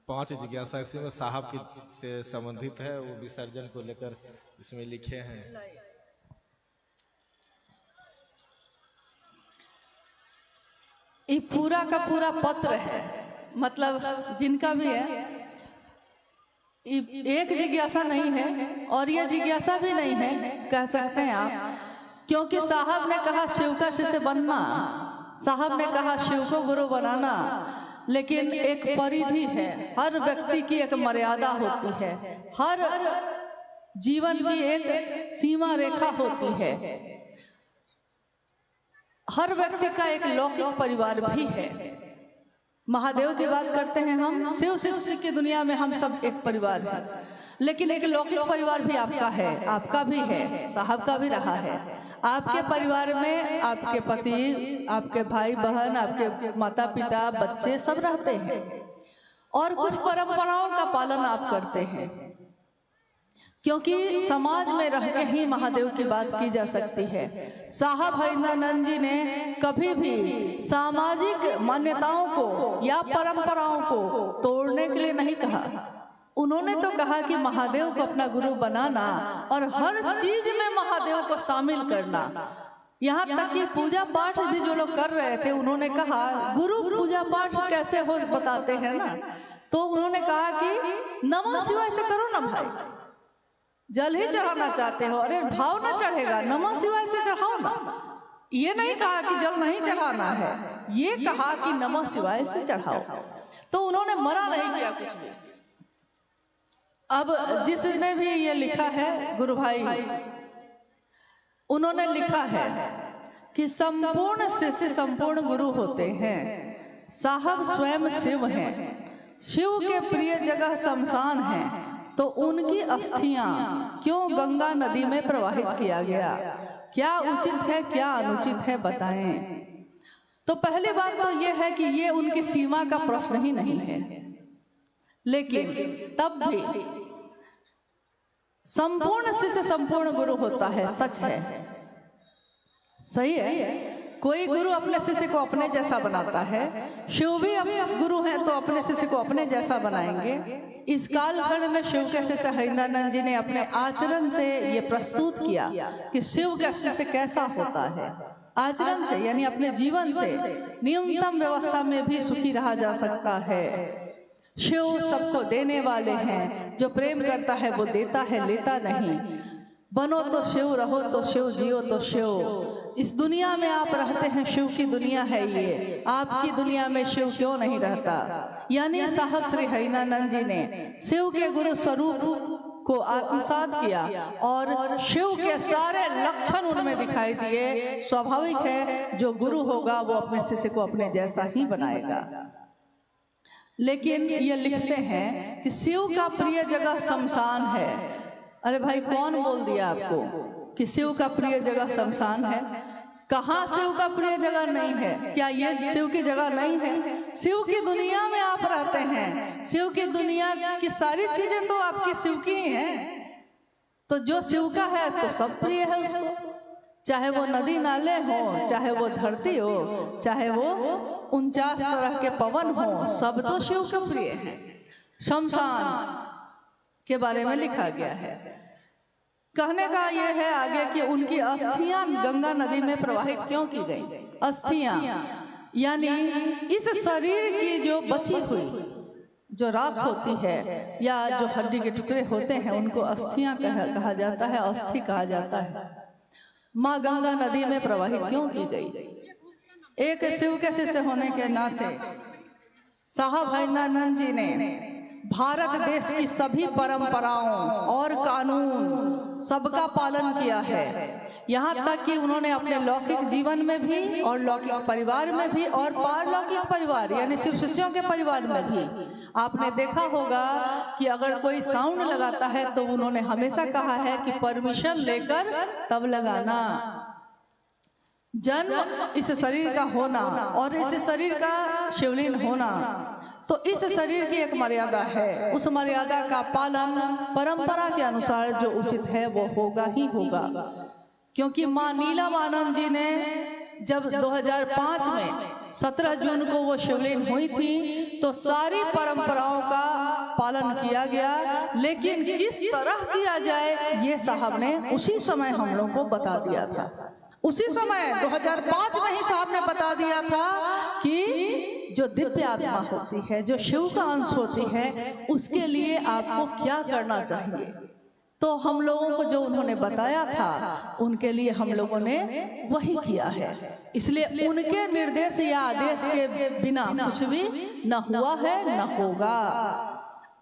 5 जिज्ञासा इसमें साहब की से संबंधित है, वो विसर्जन को लेकर इसमें लिखे हैं। ये पूरा का पूरा पत्र है, मतलब जिनका भी है, एक जिज्ञासा नहीं है और ये जिज्ञासा भी नहीं है कह सकते हैं आप, क्योंकि साहब ने कहा शिव का शिष्य बनना, साहब ने कहा शिव को गुरु बनाना, लेकिन एक परिधि है, हर व्यक्ति की एक मर्यादा होती है, हर जीवन की एक सीमा रेखा होती है, हर व्यक्ति का एक लौकिक परिवार भी है। महादेव की बात करते हैं हम, शिव शिष्य की दुनिया में हम सब एक परिवार है, लेकिन एक लौकिक परिवार भी आपका है, आपका भी है, साहब का भी रहा है। आपके परिवार में आपके पति, आपके भाई बहन, आपके माता पिता, बच्चे सब रहते हैं और कुछ परंपराओं का पालन आप करते हैं, क्योंकि समाज में रह के ही महादेव की बात की जा सकती है। साहब हरिनानंद जी ने कभी भी सामाजिक मान्यताओं को या परंपराओं को तोड़ने के लिए नहीं कहा। उन्होंने तो कहा कि महादेव को अपना गुरु बनाना और हर चीज में महादेव को शामिल करना। यहाँ तक कि पूजा पाठ भी जो लोग कर रहे थे, उन्होंने कहा गुरु पूजा पाठ कैसे हो बताते हैं ना, तो उन्होंने कहा कि नमः शिवाय से करो ना भाई, जल ही चढ़ाना चाहते हो, अरे भाव ना चढ़ेगा, नमः शिवाय से चढ़ाओ ना। ये नहीं कहा कि जल नहीं चढ़ाना है, ये कहा कि नमः शिवाय से चढ़ाओ, तो उन्होंने मना नहीं किया कुछ भी। अब जिसने भी ये लिखा है गुरु भाई, उन्होंने लिखा है कि संपूर्ण शिष्य संपूर्ण गुरु होते हैं, साहब स्वयं शिव हैं, शिव के प्रिय जगह शमशान है, तो उनकी अस्थियां क्यों गंगा नदी में प्रवाहित किया गया? क्या उचित है, क्या अनुचित है, बताएं। तो पहली बात तो यह है कि ये उनकी सीमा का प्रश्न ही नहीं है, लेकिन तब भी संपूर्ण शिष्य संपूर्ण गुरु होता है, सच है, सही है। कोई गुरु अपने शिष्य को अपने जैसा बनाता है, शिव भी अपने गुरु हैं तो अपने शिष्य को अपने जैसा बनाएंगे। इस कालखंड में शिव के शिष्य हरिनानंद जी ने अपने आचरण से ये प्रस्तुत किया कि शिव का शिष्य कैसा होता है। आचरण से यानी अपने जीवन से न्यूनतम व्यवस्था में भी सुखी रहा जा सकता है। शिव सबको देने वाले हैं, जो प्रेम करता है वो देता है, लेता नहीं। बनो तो शिव, रहो तो शिव, जियो तो शिव। इस दुनिया में आप रहते हैं, शिव की दुनिया है ये, आपकी दुनिया में शिव क्यों नहीं रहता। यानी साहब श्री हरिनानंद जी ने शिव के गुरु स्वरूप को आत्मसात किया और शिव के सारे लक्षण उनमें दिखाई दिए। स्वाभाविक है जो गुरु होगा वो अपने शिष्य को अपने जैसा ही बनाएगा। लेकिन ये लिखते हैं कि शिव का प्रिय जगह शमशान है। अरे भाई कौन बोल दिया आपको कि शिव का प्रिय जगह शमशान है? कहाँ शिव का प्रिय जगह नहीं है? क्या ये शिव की जगह नहीं है? शिव की दुनिया में आप रहते हैं, शिव की दुनिया की सारी चीजें तो आपकी शिव की ही हैं। तो जो शिव का है तो सब प्रिय है उसको, चाहे वो नदी नाले हो, चाहे वो धरती हो, चाहे वो 49 तरह के पवन हो, सब तो शिव के प्रिय हैं। शमशान के बारे में लिखा गया है। कहने का यह है आगे कि उनकी अस्थियां गंगा नदी में प्रवाहित क्यों की गई। अस्थियां यानी इस शरीर की जो बची हुई जो राख होती है या जो हड्डी के टुकड़े होते हैं उनको अस्थियां कहा जाता है, अस्थि कहा जाता है। माँ गंगा नदी में प्रवाहित क्यों की गई। एक शिव के शिष्य होने के नाते साहब हरिनानंद जी ने भारत देश की सभी परंपराओं और कानून सबका पालन किया है। यहाँ तक कि उन्होंने अपने लौकिक जीवन में भी और लौकिक परिवार में भी और पारलौकिक परिवार यानी शिव शिष्यों के परिवार में भी आपने देखा होगा कि अगर कोई साउंड लगाता है तो उन्होंने हमेशा कहा है कि परमिशन लेकर तब लगाना। जन्म इस शरीर का होना और इस शरीर का शिवलिंग होना, तो इस शरीर की एक मर्यादा है। उस मर्यादा का पालन परंपरा के अनुसार जो उचित है वो होगा ही होगा। क्योंकि माँ नीलमानंद जी ने जब 2005 में 17 जून को वो शिवलिंग हुई थी तो सारी परंपराओं का पालन किया गया, लेकिन किस तरह किया जाए ये साहब ने उसी समय हम लोग को बता दिया था। उसी समय 2005 में ही साहब ने बता दिया था कि जो दिव्य आत्मा होती है, जो शिव का अंश होती है, उसके लिए आपको क्या करना चाहिए। तो हम लोगों को जो उन्होंने बताया था उनके लिए हम लोगों ने वही किया है। इसलिए उनके निर्देश या आदेश के बिना कुछ भी न हुआ है न होगा।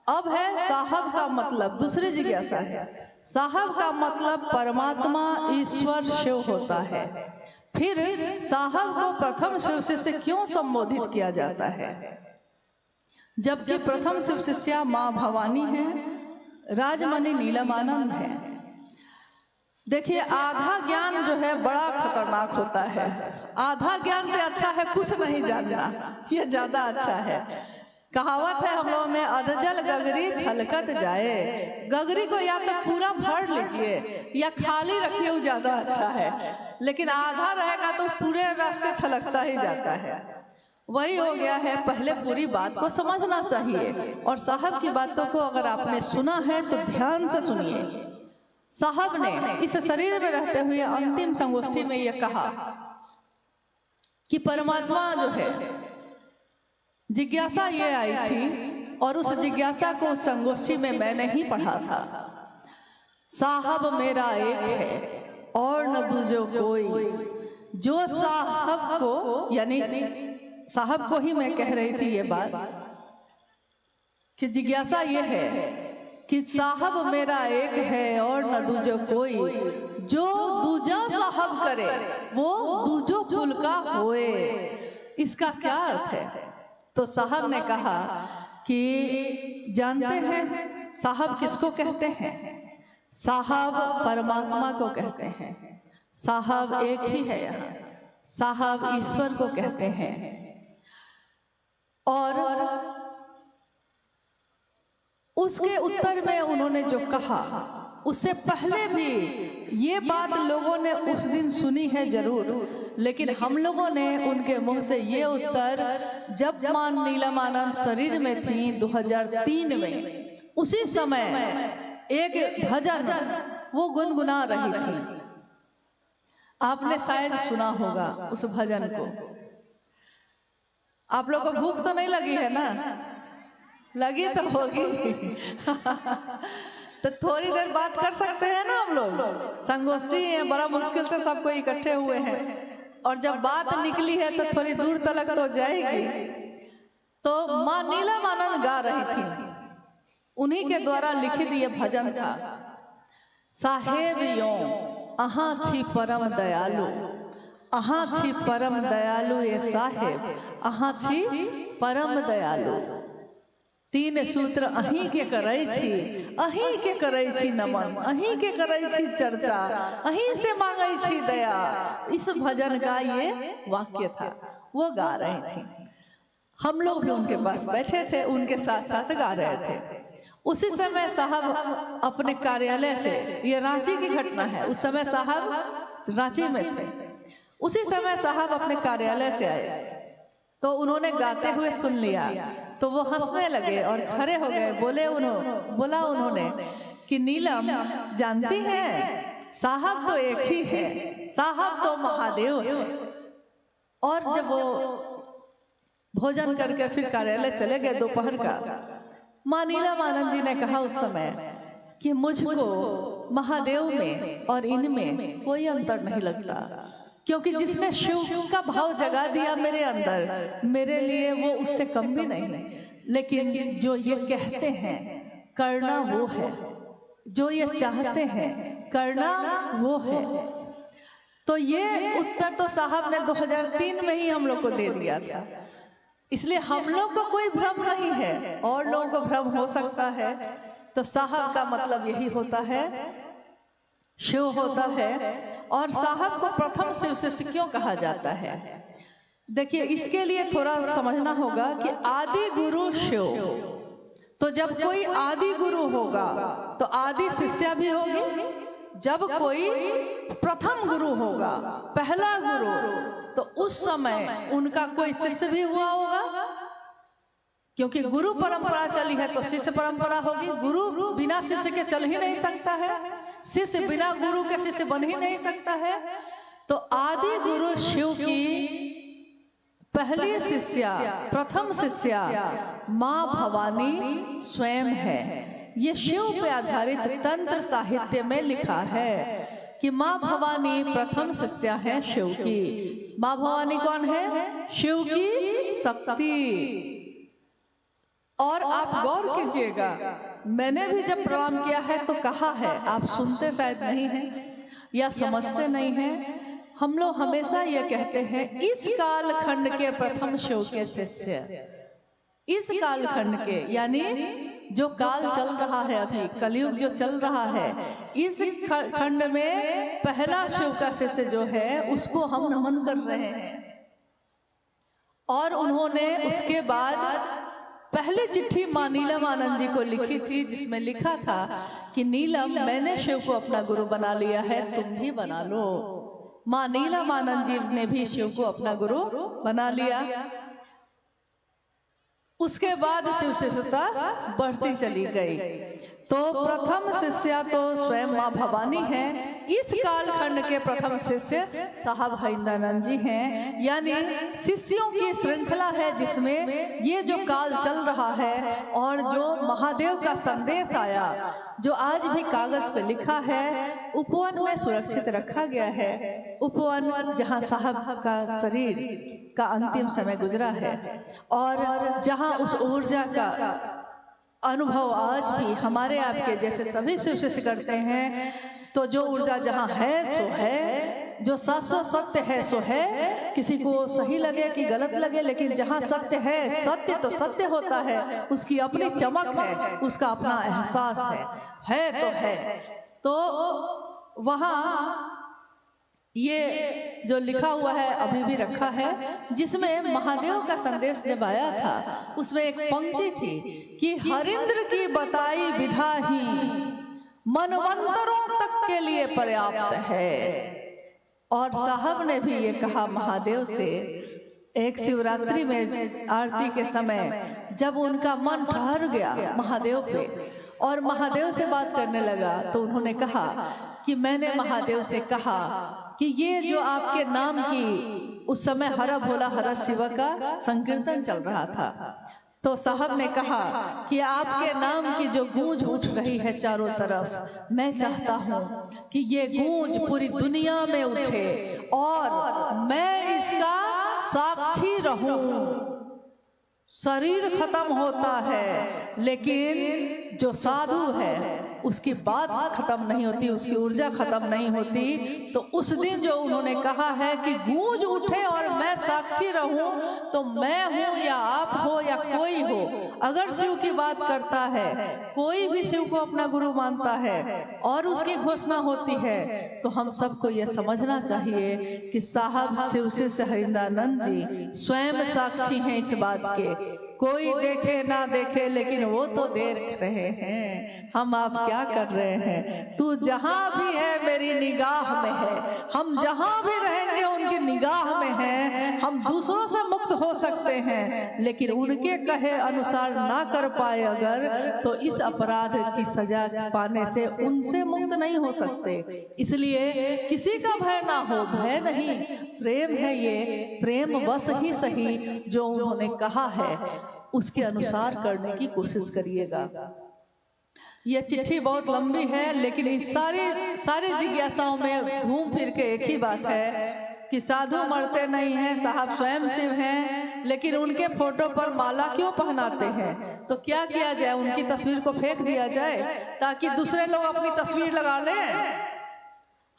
अब है साहब का मतलब, दूसरी जिज्ञासा है। साहब का मतलब परमात्मा ईश्वर शिव होता है। फिर साहब को प्रथम शिव शिष्य क्यों संबोधित किया जाता है, जबकि प्रथम शिव शिष्या माँ भवानी है, राजमणि नीलमानंद है। देखिए आधा ज्ञान जो है बड़ा खतरनाक होता है। आधा ज्ञान से अच्छा है कुछ नहीं जानना, ये ज्यादा अच्छा है। कहावत है हम लोगों में, अधजल गगरी छलकत जाए। गगरी को या तो पूरा भर लीजिए या खाली रखिए, वो ज्यादा अच्छा है। लेकिन आधा रहेगा तो पूरे रास्ते छलकता ही जाता है। वही हो गया है, पहले पूरी बात को समझना चाहिए। और साहब की बातों को अगर आपने सुना है तो ध्यान से सुनिए। साहब ने इस शरीर में रहते हुए अंतिम संगोष्ठी में यह कहा कि परमात्मा जो है, जिज्ञासा ये आई थी और उस जिज्ञासा को संगोष्ठी में मैंने ही पढ़ा था। साहब मेरा एक है और न दूजो कोई। जो साहब को यानी साहब को ही मैं कह रही थी ये बात कि जिज्ञासा ये है कि साहब मेरा एक है और न दूजो कोई। जो दूजा साहब करे वो दूजो कुल का होए। इसका क्या अर्थ है? तो साहब ने कहा कि जानते हैं साहब किसको कहते हैं? साहब परमात्मा को कहते हैं। साहब एक ही है यहाँ, साहब ईश्वर को कहते हैं। और उसके उत्तर में उन्होंने जो कहा, उससे पहले भी ये बात लोगों ने उस दिन सुनी है जरूर, लेकिन हम लोगों ने उनके मुंह से ये उत्तर जब मां नीलमानंद शरीर में थी 2003 में, उसी समय एक भजन वो गुनगुना रही थी। आपने शायद सुना होगा उस भजन को। आप लोगों को भूख तो नहीं लगी है ना? लगी तो होगी। तो थोड़ी देर बात कर सकते हैं ना हम लोग, संगोष्ठी है, बड़ा मुश्किल से सबको इकट्ठे हुए हैं, और जब बात निकली है तो थोड़ी दूर तक तो जाएगी। तो माँ नीलम गा रही थी, उन्हीं के द्वारा लिखित ये भजन था। साहेब यो अहाँ छी परम दयालु, अहाँ छी परम दयालु ये साहेब, अहाँ छी परम दयालु। तीन सूत्र अहीं के करै छी, अहीं के करै छी नमन, अहीं के करै छी चर्चा, अहीं से मांगै छी दया। इस भजन का ये वाक्य था, वो गा रही थी। हम लोग भी उनके पास बैठे थे, उनके साथ साथ गा रहे थे। उसी समय साहब अपने कार्यालय से, ये रांची की घटना है, उस समय साहब रांची में थे। उसी समय साहब अपने कार्यालय से आए तो उन्होंने गाते हुए सुन लिया, तो वो हंसने लगे और खड़े हो गए। बोला उन्होंने कि नीलम जानती हैं, साहब तो एक ही है, साहब तो महादेव है। और जब वो भोजन करके फिर कार्यालय चले गए दोपहर का, माँ नीलम आनंद जी ने कहा उस समय कि मुझको महादेव में और इनमें कोई अंतर नहीं लगता, क्योंकि जिसने शिव का भाव जगा दिया मेरे अंदर, मेरे लिए वो उससे कम भी नहीं। लेकिन जो ये कहते हैं करना वो है, जो ये चाहते हैं करना वो है। तो ये उत्तर तो साहब ने 2003 में ही हम लोग को दे दिया था, इसलिए हम लोग को कोई भ्रम नहीं है, और लोगों को भ्रम हो सकता है। तो साहब का मतलब यही होता है, शिव होता है। और साहब को प्रथम शिव शिष्य क्यों कहा जाता है? देखिए, इसके लिए थोड़ा समझना होगा कि आदि गुरु शिव, तो जब कोई आदि गुरु होगा तो आदि शिष्या भी होगी। जब कोई प्रथम गुरु होगा, पहला गुरु, तो उस समय उनका कोई शिष्य भी हुआ होगा, क्योंकि गुरु परंपरा चली है तो शिष्य परंपरा होगी। गुरु बिना शिष्य के चल ही नहीं सकता है, शिष्य बिना गुरु के शिष्य बन ही नहीं सकता है। तो आदि गुरु शिव की पहली शिष्या, प्रथम शिष्या माँ भवानी स्वयं है। ये शिव पे आधारित तंत्र साहित्य में लिखा है कि माँ भवानी प्रथम शिष्या है शिव की। माँ भवानी कौन है? शिव की शक्ति। और आप गौर कीजिएगा, मैंने भी जब प्रणाम किया है तो कहा है, आप सुनते शायद नहीं हैं या समझते नहीं हैं। हम लोग हमेशा ये कहते हैं इस काल खंड के प्रथम शिव के शिष्य, इस काल खंड के, यानी जो काल चल रहा है, अभी कलयुग जो चल रहा है, इस खंड में पहला शिव का शिष्य जो है उसको हम नमन कर रहे हैं। और उन्होंने उसके बाद पहली चिट्ठी माँ नीलम आनंद जी को लिखी थी, जिसमें लिखा था कि नीलम, मैंने शिव को अपना गुरु बना लिया है, तुम भी बना लो। माँ नीलम आनंद जी ने भी शिव को अपना गुरु बना लिया। उसके बाद शिव शिष्यता बढ़ती चली गई। तो प्रथम शिष्या तो स्वयं माँ भवानी है। इस कालखंड के प्रथम शिष्य साहब हरिंद्रानंद जी हैं, यानी शिष्यों की श्रृंखला है जिसमें ये जो काल चल रहा है और जो महादेव का संदेश आया, जो आज भी कागज पे लिखा है, उपवन में सुरक्षित रखा गया है। उपवन जहाँ साहब का शरीर का अंतिम समय गुजरा है और जहाँ उस ऊर्जा का अनुभव आज भी हमारे आपके जैसे सभी शिव शिष्य करते हैं। तो जो ऊर्जा जहाँ है सो है, जो शाश्वत सत्य है सो है। किसी को सही लगे कि गलत लगे, लेकिन जहाँ सत्य है, सत्य तो सत्य होता है, उसकी अपनी चमक है, उसका अपना एहसास है तो है। तो वहाँ ये जो लिखा हुआ है अभी भी रखा है, जिसमें महादेव का संदेश जब आया था उसमें एक पंक्ति थी कि हरिंद्र की बताई विधा ही मनवंतरों तक के लिए पर्याप्त है। और साहब ने भी ये कहा महादेव से, एक शिवरात्रि में आरती के समय जब उनका मन ठहर गया महादेव पे और महादेव से बात करने लगा, तो उन्होंने कहा कि मैंने महादेव से कहा कि ये जो आपके नाम की, उस समय हर भोला हर शिव का संकीर्तन चल रहा था, तो साहब ने कहा कि आपके नाम की जो गूंज उठ रही है चारों तरफ, मैं चाहता हूं कि ये गूंज पूरी दुनिया में उठे और मैं इसका साक्षी रहूं। शरीर खत्म होता है लेकिन जो साधु है उसकी बात खत्म नहीं होती, उसकी ऊर्जा खत्म नहीं होती। तो उस दिन जो उन्होंने कहा है कि गूंज उठे और मैं साक्षी रहूं, तो मैं हूं या आप हो या कोई हो, अगर शिव की बात करता है, कोई भी शिव को अपना गुरु मानता है और उसकी घोषणा होती है, तो हम सबको यह समझना चाहिए कि साहब शिव शिष्य हरिंद्रानंद जी स्वयं साक्षी हैं इस बात के। कोई देखे ना देखे लेकिन वो तो देख रहे हैं हम आप क्या कर रहे हैं। तू जहां भी है मेरी निगाह में है, हम जहां भी रहेंगे उनकी निगाह में है। हम दूसरों से मुक्त हो सकते हैं लेकिन उनके कहे अनुसार ना कर पाए अगर, तो इस अपराध की सजा पाने से उनसे मुक्त नहीं हो सकते। इसलिए किसी का भय ना हो, भय नहीं, प्रेम है ये, प्रेम बस ही सही जो उन्होंने कहा है उसके अनुसार करने की कोशिश करिएगा। यह चिट्ठी बहुत लंबी है लेकिन इस सारी जिज्ञासाओं में घूम फिर के एक ही बात है कि साधु मरते नहीं हैं, साहब स्वयं शिव हैं, लेकिन उनके फोटो पर माला क्यों पहनाते हैं। तो क्या किया जाए, उनकी तस्वीर को फेंक दिया जाए ताकि दूसरे लोग अपनी तस्वीर लगा लें।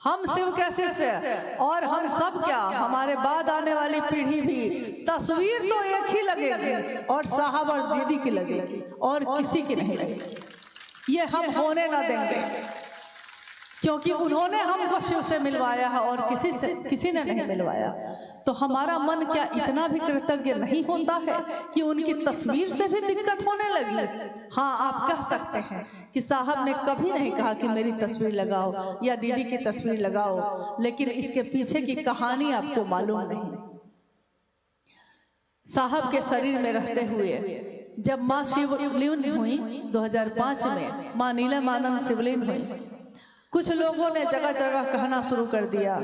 हम शिव के शिष्य और हम सब क्या, हमारे बाद आने वाली पीढ़ी भी तस्वीर तो एक ही लगेगी और साहब और दीदी की लगेगी और किसी की नहीं लगेगी। ये हम होने ना देंगे क्योंकि उन्होंने हमको शिव से मिलवाया है और किसी ने नहीं मिलवाया। तो हमारा मन क्या इतना भी कृतज्ञ नहीं होता है कि उनकी तस्वीर से भी दिक्कत होने लगी। हाँ, आप कह सकते हैं कि साहब ने कभी नहीं कहा कि मेरी तस्वीर लगाओ या दीदी की तस्वीर लगाओ, लेकिन इसके पीछे की कहानी आपको मालूम नहीं। साहब के शरीर में रहते हुए जब माँ शिवलिंग हुई 2005 में, माँ नीलमानंद शिवलिंग हुई, कुछ लोगों ने जगह जगह कहना शुरू कर दिया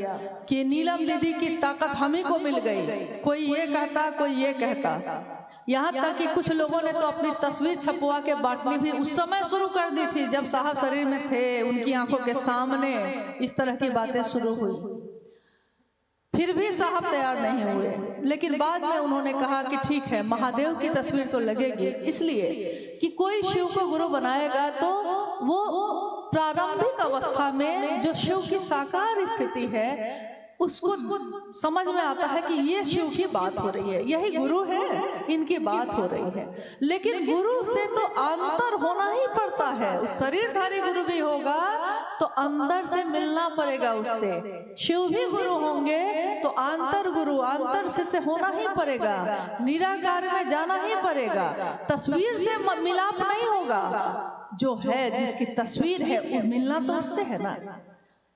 कि नीलम दीदी की ताकत हम ही को मिल गई। कोई ये कहता, कोई ये कहता, यहाँ तक कि कुछ लोगों ने तो अपनी तस्वीर छपवा के बांटनी भी उस समय शुरू कर दी थी जब साहब शरीर में थे, उनकी आंखों के सामने इस तरह की बातें शुरू हुई। फिर भी साहब तैयार नहीं हुए, लेकिन बाद में उन्होंने कहा कि ठीक है, महादेव की तस्वीर तो लगेगी, इसलिए कि कोई शिव को गुरु बनाएगा तो वो प्रारंभिक अवस्था में जो शिव की साकार स्थिति है उसको समझ में आता है कि ये शिव की बात हो रही है, यही गुरु है, इनकी बात हो रही है। लेकिन गुरु से तो अंतर होना ही पड़ता है। उस शरीरधारी गुरु भी होगा तो अंदर से मिलना पड़ेगा उससे। शिव भी गुरु होंगे तो अंतर गुरु, अंतर से होना ही पड़ेगा, निराकार में जाना ही पड़ेगा। तस्वीर से मिलाप नहीं होगा। जो है, जिसकी तस्वीर है, वो मिलना तो उससे है ना,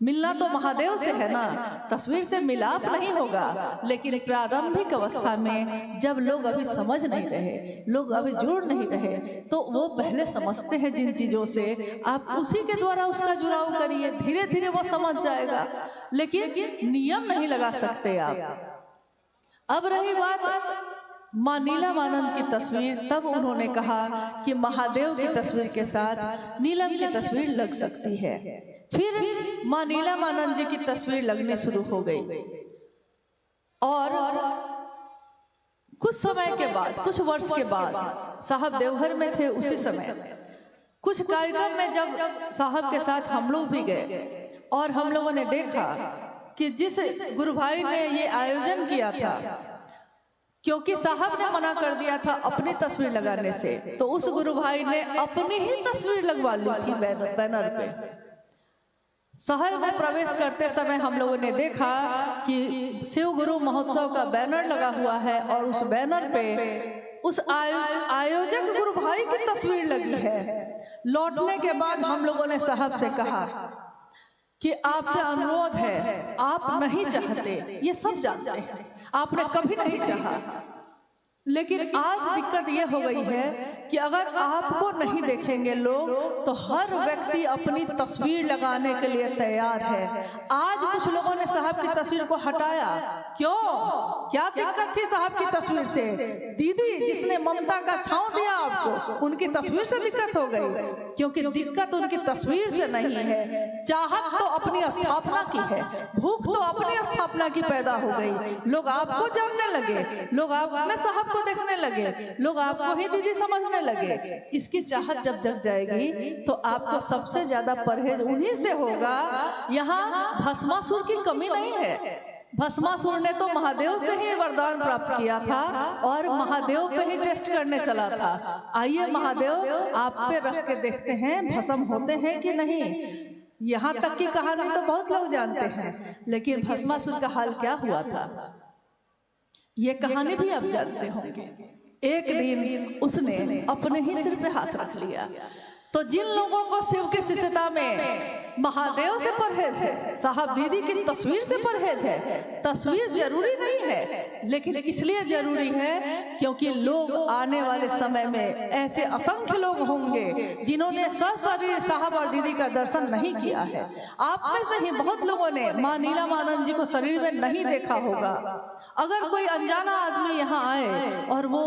मिलना तो महादेव से है ना, तस्वीर से मिलाप नहीं होगा। लेकिन प्रारंभिक अवस्था में जब लोग अभी समझ नहीं रहे, लोग अभी जुड़ नहीं रहे, तो वो पहले समझते हैं जिन चीजों से, आप उसी के द्वारा उसका जुड़ाव करिए, धीरे धीरे वो समझ जाएगा। लेकिन नियम नहीं लगा सकते आप। अब रही बात माँ नीलमानंद की तस्वीर, तब उन्होंने कहा कि महादेव की तस्वीर के साथ नीलम की तस्वीर लग सकती है। फिर माँ नीलमानंद जी की तस्वीर लगने शुरू हो गई और कुछ समय के बाद, कुछ वर्ष के बाद, साहब देवघर में थे उसी समय, कुछ कार्यक्रम में जब साहब के साथ हम लोग भी गए और हम लोगों ने देखा कि जिस गुरु भाई ने ये आयोजन किया था, क्योंकि साहब ने मना कर दिया था अपनी तस्वीर लगाने से, तो उस गुरु भाई ने अपनी ही तस्वीर लगवा ली थी बैनर पे। शहर में प्रवेश करते समय हम लोगों ने देखा कि शिव गुरु महोत्सव का बैनर लगा हुआ है और उस बैनर पे उस आयोजक गुरु भाई की तस्वीर लगी है। लौटने के बाद हम लोगों ने साहब से कहा कि आपसे अनुरोध है, आप नहीं चाहते, ये सब जानते हैं, आपने कभी नहीं चाहा, लेकिन आज दिक्कत ये हो गई है कि अगर आपको नहीं देखेंगे लोग तो हर व्यक्ति अपनी तस्वीर लगाने के लिए तैयार है। आज कुछ लोगों ने साहब की तस्वीर को हटाया, क्यों? क्या दिक्कत थी साहब की तस्वीर से? दीदी जिसने ममता का छांव दिया आपको, उनकी तस्वीर से दिक्कत हो गई, क्योंकि दिक्कत उनकी तस्वीर से नहीं है। चाहत तो अपनी स्थापना की है, भूख तो अपनी स्थापना की पैदा हो गई। लोग आपको जानने लगे, लोग आप में साहब को देखने लगे, लोग आपको ही दीदी समझने लगे। इसकी चाहत जब जग जाएगी तो आपको सबसे ज्यादा परहेज उन्हीं से होगा। यहाँ भस्मासुर की कमी नहीं है। भस्मासुर ने तो महादेव से ही वरदान प्राप्त किया था और महादेव पे ही टेस्ट करने चला था। आइए महादेव आप पे रख के देखते हैं भस्म होते हैं कि नहीं। यहाँ तक की कहानी तो बहुत लोग जानते हैं, लेकिन भस्मासुर का हाल क्या हुआ था ये कहानी भी आप जानते होंगे। एक दिन उसने अपने ही सिर पे हाथ रख लिया। तो जिन लोगों को शिव की शिष्यता में महादेव से परहेज है, साहब दीदी की तस्वीर से परहेज है। तस्वीर जरूरी नहीं है, लेकिन इसलिए जरूरी है क्योंकि लोग आने वाले समय में ऐसे असंख्य लोग होंगे जिन्होंने सशरीर साहब और दीदी का दर्शन नहीं किया है। आप में से ही बहुत लोगों ने मां नीलमानंद जी को शरीर में नहीं देखा होगा। अगर कोई अनजाना आदमी यहाँ आए और वो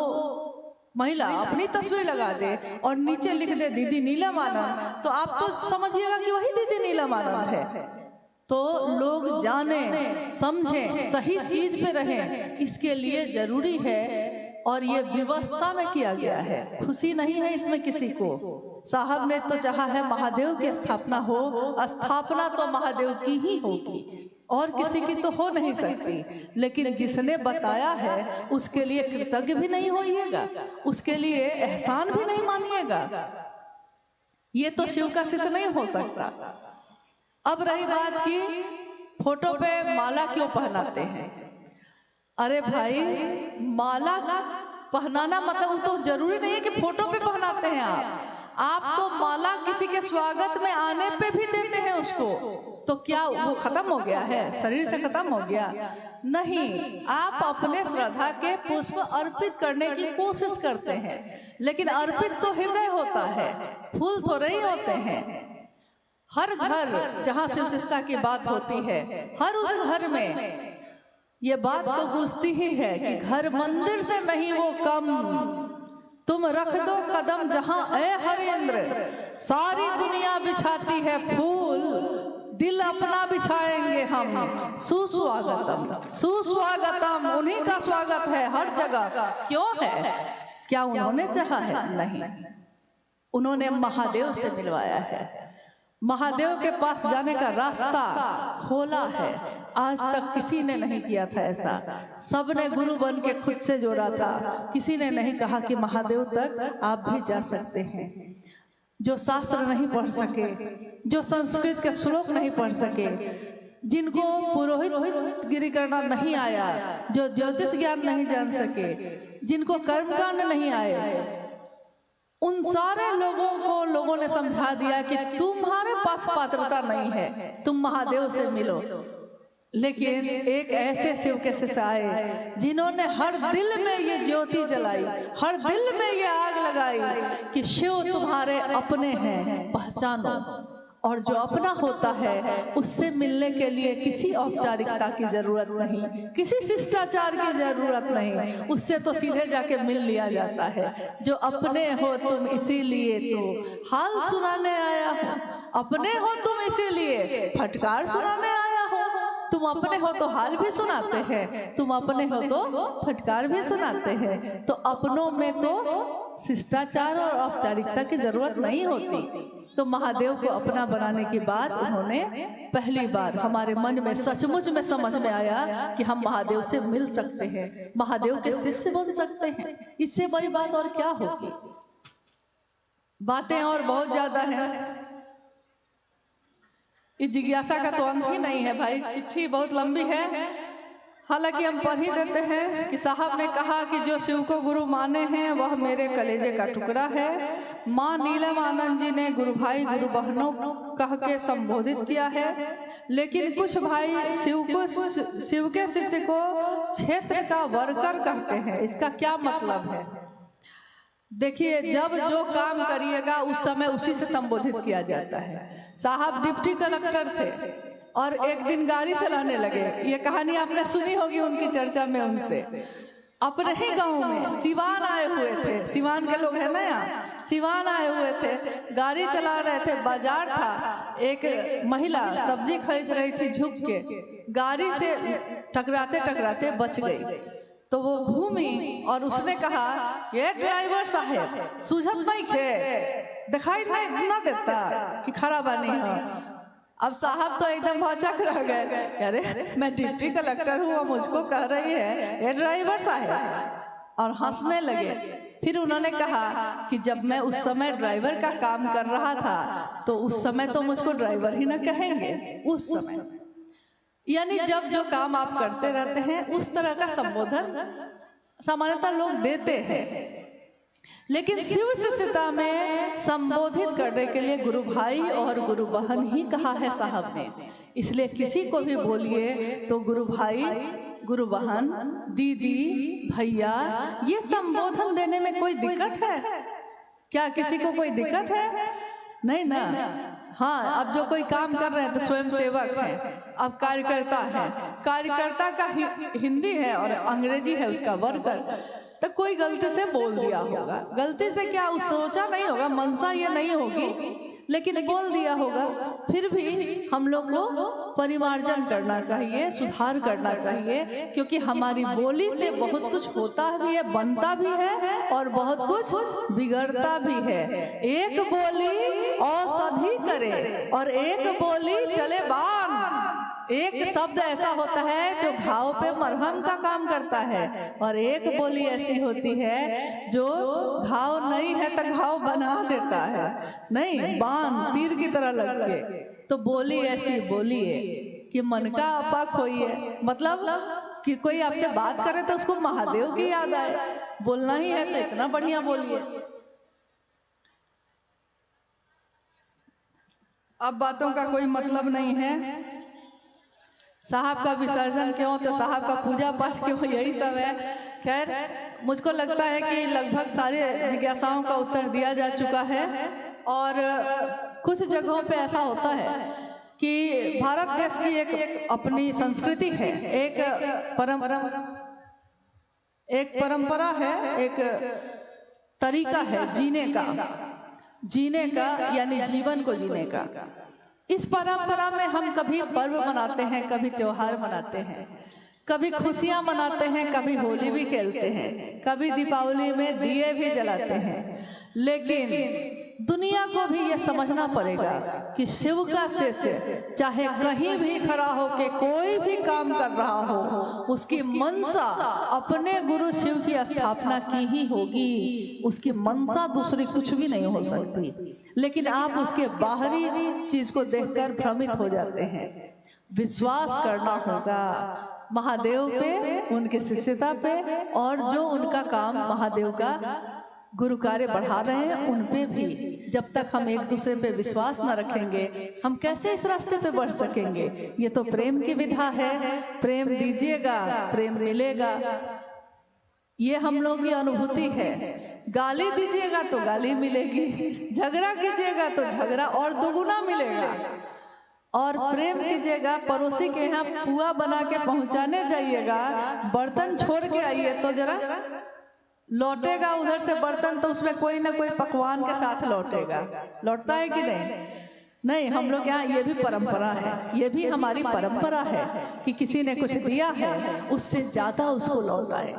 महिला अपनी तस्वीर लगा दे और नीचे लिख दे दीदी नीलमानंद, तो आप तो समझिएगा कि वही दीदी नीलमानंद है। तो लोग जाने समझें, सही चीज पे रहें, इसके लिए जरूरी है। और ये व्यवस्था में किया गया है, खुशी नहीं है इसमें किसी को। साहब ने तो चाहा है महादेव की स्थापना हो, स्थापना तो महादेव की ही होगी और किसी की तो हो नहीं सकती। लेकिन जिसने बताया है उसके लिए कृतज्ञ भी नहीं होइएगा, उसके लिए एहसान भी नहीं मानिएगा। ये तो शिव का शिष्य नहीं हो सकता। अब रही बात की फोटो पे माला क्यों पहनाते हैं। अरे भाई, माला पहनाना मतलब तो जरूरी नहीं है कि फोटो पे पहनाते हैं आप तो माला किसी के स्वागत में आने पे भी देते हैं उसको। तो क्या वो खत्म हो गया है, शरीर से खत्म हो गया? नहीं, आप अपने श्रद्धा के पुष्प अर्पित करने की कोशिश करते हैं, लेकिन अर्पित तो हृदय होता है, फूल थोड़े ही होते हैं। हर घर जहाँ शिव शिष्टा की बात होती है, हर उस घर में ये बात तो गूंजती ही है कि घर मंदिर से नहीं वो कम, तुम रख दो कदम जहां ए हरेंद्र, सारी दुनिया बिछाती है फूल, दिल अपना बिछाएंगे हम, सुस्वागतम सुस्वागतम। उन्हीं का स्वागत है हर जगह। क्यों है? क्या उन्होंने चाहा है? नहीं, उन्होंने महादेव से मिलवाया है। महादेव के पास जाने का रास्ता खोला है। आज तक किसी ने नहीं किया था ऐसा। सबने गुरु बन के खुद से जोड़ा था। किसी ने नहीं कहा कि महादेव तक आप भी जा सकते हैं। जो शास्त्र नहीं पढ़ सके, जो संस्कृत के श्लोक नहीं पढ़ सके, जिनको पुरोहित गिरी करना नहीं आया, जो ज्योतिष ज्ञान नहीं जान सके, जिनको कर्मकांड नहीं आए, उन सारे लोगों को लोगों ने समझा दिया कि तुम्हारे पास पात्रता नहीं है, तुम महादेव से मिलो। लेकिन एक ऐसे शिव के शिष्य आए जिन्होंने हर दिल में ये ज्योति जलाई, हर दिल में ये आग लगाई कि शिव तुम्हारे अपने हैं, पहचानो। और जो अपना होता है उससे मिलने के लिए किसी औपचारिकता की जरूरत नहीं, किसी शिष्टाचार की जरूरत नहीं, उससे तो सीधे जाके मिल लिया जाता है। जो अपने हो तुम इसीलिए तो हाल सुनाने आया हूँ, अपने हो तुम इसीलिए फटकार सुनाने आया हूँ। तुम अपने हो तो हाल भी सुनाते हैं, तुम अपने हो तो फटकार भी सुनाते हैं। तो अपनों में तो शिष्टाचार और औपचारिकता की जरूरत नहीं होती। तो महादेव को अपना बनाने के बाद उन्होंने पहली बार हमारे मन में सचमुच में समझ में आया कि हम महादेव से मिल सकते हैं, महादेव के शिष्य बन सकते हैं। इससे बड़ी बात और क्या होगी। बातें और बहुत ज्यादा हैं, इस जिज्ञासा का तो अंत ही नहीं है भाई। चिट्ठी बहुत लंबी है, हालांकि हम पढ़ ही देते हैं कि साहब ने कहा कि जो शिव को गुरु माने हैं वह मेरे कलेजे का टुकड़ा है। माँ नीलम आनंद जी ने गुरु भाई गुरु बहनों कह के संबोधित किया है, लेकिन कुछ भाई शिव के शिष्य को क्षेत्र का वर्कर कहते हैं। इसका क्या मतलब है? देखिए, जब जो काम करिएगा उस समय उसी से संबोधित किया जाता है। साहब डिप्टी कलेक्टर थे और एक दिन गाड़ी चलाने लगे। ये कहानी आपने सुनी होगी उनकी चर्चा में उनसे। अपने ही गांव में सिवान आए हुए थे, सिवान के लोग हैं ना यहाँ, सिवान आए हुए थे, गाड़ी चला रहे थे, बाजार था, एक महिला सब्जी खरीद रही थी, झुक के गाड़ी से टकराते टकराते बच गई। तो वो घूमी और उसने कहा, ये ड्राइवर साहब सूझत नहीं खे, दिखाई नहीं ना देता कि खड़ा बनी है। अब साहब तो एकदम भौचक रह गए, अरे मैं डिप्टी कलेक्टर हूँ, मुझको कह रही है ये ड्राइवर साहब, और हंसने लगे। फिर उन्होंने कहा कि जब मैं उस समय ड्राइवर का काम कर रहा था तो उस समय तो मुझको ड्राइवर ही ना कहेंगे। उस समय यानी जब जो काम आप करते रहते हैं उस तरह का संबोधन सामान्यतः लोग देते हैं, लेकिन शिव शिष्यता में संबोधित करने के लिए गुरु भाई और गुरु बहन ही कहा है साहब ने। इसलिए किसी को भी बोलिए तो गुरु भाई, गुरु बहन, दीदी, भैया, ये संबोधन देने में कोई दिक्कत है क्या? किसी को कोई दिक्कत है? नहीं ना। हाँ, अब जो कोई काम कर रहे हैं तो स्वयं सेवक है, अब कार्यकर्ता है, कार्यकर्ता का हिंदी है और अंग्रेजी है उसका वर्कर। तो कोई गलती से बोल दिया होगा, गलती से क्या सोचा नहीं होगा, मनसा ये नहीं होगी, लेकिन बोल दिया होगा। फिर भी हम लोग को परिमार्जन करना चाहिए, सुधार करना चाहिए, क्योंकि हमारी बोली से बहुत कुछ होता भी है, बनता भी है और बहुत कुछ बिगड़ता भी है। एक बोली औषधि करे और एक बोली चले बाण। एक शब्द ऐसा होता है जो घाव पे मरहम का काम करता है, और एक बोली ऐसी होती है जो घाव नहीं है तो घाव बना देता है, नहीं बाण तीर की तरह लग के। तो बोली ऐसी बोलिए कि मन का आपा खोइए, मतलब कि कोई आपसे बात करे तो उसको महादेव की याद आए। बोलना ही है तो इतना बढ़िया बोलिए। अब बातों का कोई मतलब नहीं है। साहब का विसर्जन क्यों, तो साहब का पूजा पाठ क्यों, यही सब है। खैर, मुझको लगता है कि लगभग सारे जिज्ञासाओं का उत्तर दिया जा चुका है। और कुछ जगहों पे ऐसा होता है कि भारत देश की एक अपनी संस्कृति है, एक परंपरा है, एक तरीका है जीने का यानी जीवन को जीने का। इस परंपरा में हम कभी पर्व मनाते हैं, कभी त्योहार मनाते हैं, कभी खुशियां मनाते हैं, कभी होली भी खेलते हैं, कभी दीपावली में दिए भी जलाते हैं। लेकिन दुनिया को भी ये समझना पड़ेगा कि शिव का शिष्य चाहे कहीं भी खड़ा हो के कोई भी काम कर रहा हो, उसकी मनसा अपने गुरु शिव की स्थापना की ही होगी। उसकी मनसा दूसरी कुछ भी नहीं हो सकती। लेकिन आप उसके बाहरी चीज को देखकर भ्रमित हो जाते हैं। विश्वास करना होगा महादेव पे, उनके शिष्यता पे, और जो उनका काम महादेव का गुरु कार्य बढ़ा रहे हैं उन पे भी। जब तक हम एक दूसरे पे विश्वास न रखेंगे हम कैसे इस रास्ते पे बढ़ सकेंगे? ये तो प्रेम की विधा है, प्रेम दीजिएगा प्रेम मिलेगा, ये हम लोग की अनुभूति है। गाली दीजिएगा तो गाली मिलेगी, झगड़ा कीजिएगा तो झगड़ा और दुगुना मिलेगा, और प्रेम कीजिएगा। पड़ोसी के यहाँ पुआ बना के पहुंचाने जाइएगा, बर्तन छोड़ के आइए तो जरा लौटेगा उधर से बर्तन, तो उसमें कोई ना कोई पकवान के साथ लौटेगा। लौटता है कि नहीं? नहीं, हम लोग यहाँ ये भी परंपरा है, ये भी हमारी परंपरा है कि किसी ने कुछ दिया है उससे ज्यादा उसको लौटाए।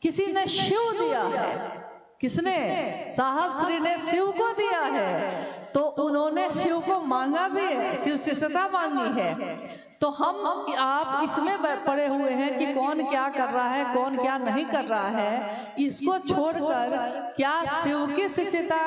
किसी ने शिव दिया है, किसने? साहब श्री ने शिव को दिया है, तो उन्होंने शिव को मांगा भी है, शिव शिष्यता मांगी है। तो हम आप इसमें पड़े हुए हैं कि कौन क्या कर रहा है, कौन क्या नहीं कर रहा है। इसको छोड़कर क्या शिव की शिष्यता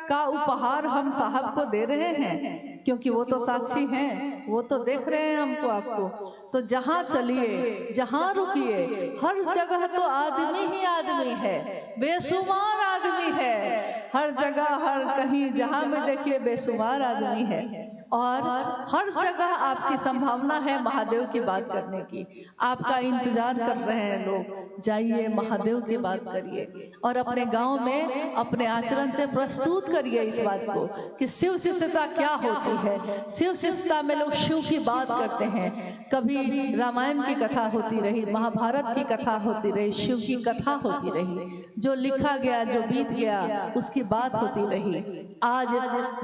का उपहार हम साहब को दे रहे हैं? क्योंकि वो तो साक्षी हैं, वो तो देख रहे हैं हमको आपको। तो जहाँ चलिए, जहाँ रुकिए, हर जगह तो आदमी ही आदमी है, बेशुमार आदमी है। हर जगह, हर कहीं जहाँ भी देखिए बेशुमार आदमी है। और हर जगह आपकी संभावना है महादेव की बात करने की। आपका इंतजार कर रहे हैं लोग, जाइए महादेव की बात करिए और अपने गांव में अपने आचरण से प्रस्तुत करिए इस बात को कि शिव शिष्यता क्या होती है। शिव शिष्यता में लोग शिव की बात करते हैं। कभी रामायण की कथा होती रही, महाभारत की कथा होती रही, शिव की कथा होती रही, जो लिखा गया, जो बीत गया, उसकी बात होती रही। आज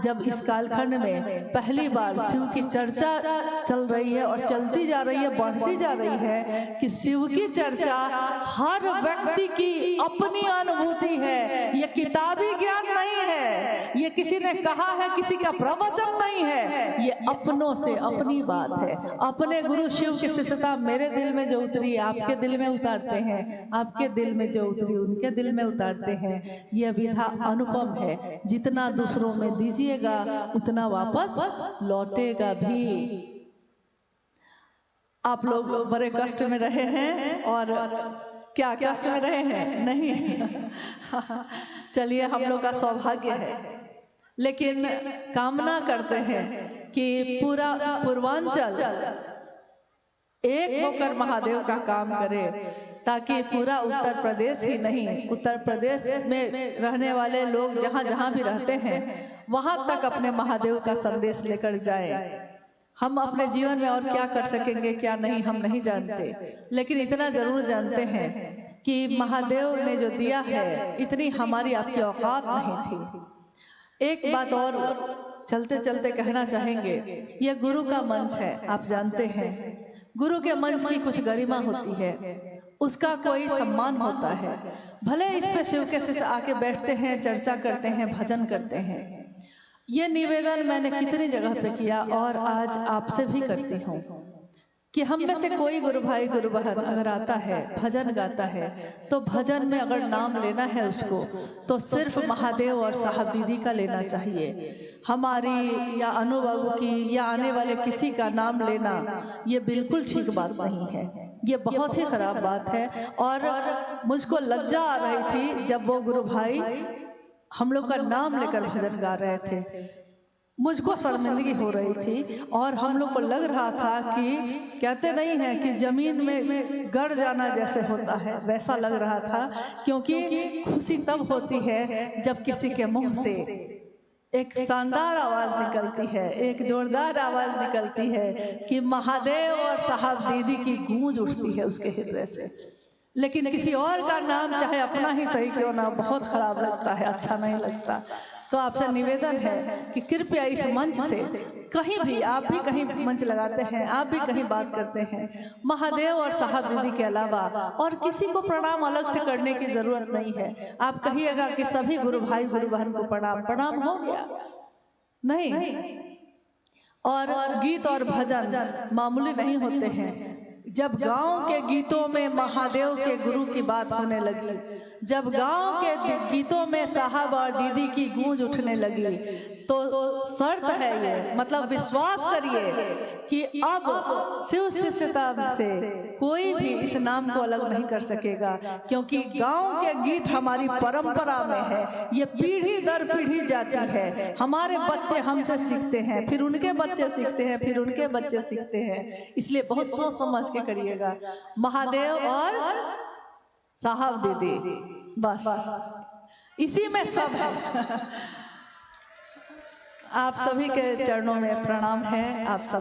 जब इस कालखंड में पहली बार शिव की चर्चा चल रही है और चलती जा रही है, बढ़ती जा रही है कि शिव की चर्चा हर व्यक्ति की अपनी अनुभूति है। ये किताबी ज्ञान नहीं है, ये किसी ने कहा है, किसी का प्रवचन नहीं है, ये अपनों से अपनी बात है। अपने गुरु शिव की शिष्यता मेरे दिल में जो उतरी आपके दिल में उतारते हैं, आपके दिल में जो उतरी उनके दिल में उतारते हैं। यह विधा अनुपम है। जितना दूसरों में दीजिएगा उतना वापस लौटेगा भी। आप लोग बड़े कष्ट में रहे हैं, और क्या कष्ट में रहे हैं? नहीं चलिए, हम लोग का सौभाग्य है, लेकिन कामना करते हैं कि पूरा पूर्वांचल एक होकर महादेव का काम करे, ताकि पूरा उत्तर प्रदेश ही नहीं, उत्तर प्रदेश में रहने वाले लोग जहाँ जहाँ भी रहते हैं वहाँ तक अपने महादेव का संदेश लेकर जाए। हम अपने जीवन में और क्या कर सकेंगे, क्या नहीं, हम नहीं जानते, लेकिन इतना जरूर जानते हैं कि महादेव ने जो दिया है, इतनी हमारी आपकी औकात नहीं थी। एक बात और चलते चलते कहना चाहेंगे, यह गुरु का मंच है, आप जानते हैं। गुरु के मंच की कुछ गरिमा होती है, उसका कोई सम्मान होता है। भले इस पे शिव के शिष्य आके बैठते हैं, चर्चा करते हैं, भजन करते हैं। ये निवेदन मैंने कितनी जगह पे किया और आज आपसे भी करती हूँ कि हम में से कोई गुरु भाई गुरु बहन अगर आता है, भजन गाता है, तो भजन में अगर नाम लेना है उसको, तो सिर्फ महादेव और साहब दीदी का लेना चाहिए। हमारी या अनुभव की या आने वाले किसी का नाम लेना ये बिल्कुल ठीक बात नहीं है, ये बहुत ही खराब बात है। और मुझको लज्जा आ रही थी जब वो गुरु भाई हम लोग का नाम लेकर भजन गा रहे थे, मुझको शर्मिंदगी हो रही थी और हम लोग को लग रहा था कि कहते नहीं है कि जमीन में गड़ जाना जैसे होता है, वैसा लग रहा था। क्योंकि खुशी तब होती है जब किसी के मुंह से एक शानदार आवाज निकलती है, एक जोरदार आवाज निकलती है कि महादेव और साहब दीदी की गूंज उठती है उसके हृदय से। लेकिन किसी और का नाम, चाहे अपना ही सही क्यों ना, बहुत खराब लगता है, अच्छा नहीं लगता। तो आपसे निवेदन है कि कृपया इस मंच से कहीं भी, आप भी कहीं मंच लगाते हैं, आप भी कहीं बात करते हैं, महादेव और साहब दीदी के अलावा और किसी को प्रणाम अलग से करने की जरूरत नहीं है। आप कहिएगा कि सभी गुरु भाई गुरु बहन को प्रणाम, प्रणाम हो गया नहीं। और गीत और भजन मामूली नहीं होते हैं। जब गांव के गीतों में महादेव के गुरु की बात होने लगी, जब गांव के गीतों में साहब और दीदी की गूंज उठने लगी, तो शर्त है ये, मतलब विश्वास करिए कि अब शिव शिष्यता से कोई भी इस नाम को अलग नहीं कर सकेगा। क्योंकि गांव के गीत हमारी परंपरा में है, ये पीढ़ी दर पीढ़ी जाती है। हमारे बच्चे हमसे सीखते हैं, फिर उनके बच्चे सीखते हैं, फिर उनके बच्चे सीखते हैं। इसलिए बहुत सोच समझ के करिएगा। महादेव और साहब दीदी, बस इसी में सब है। आप सभी के चरणों में प्रणाम है। आप सब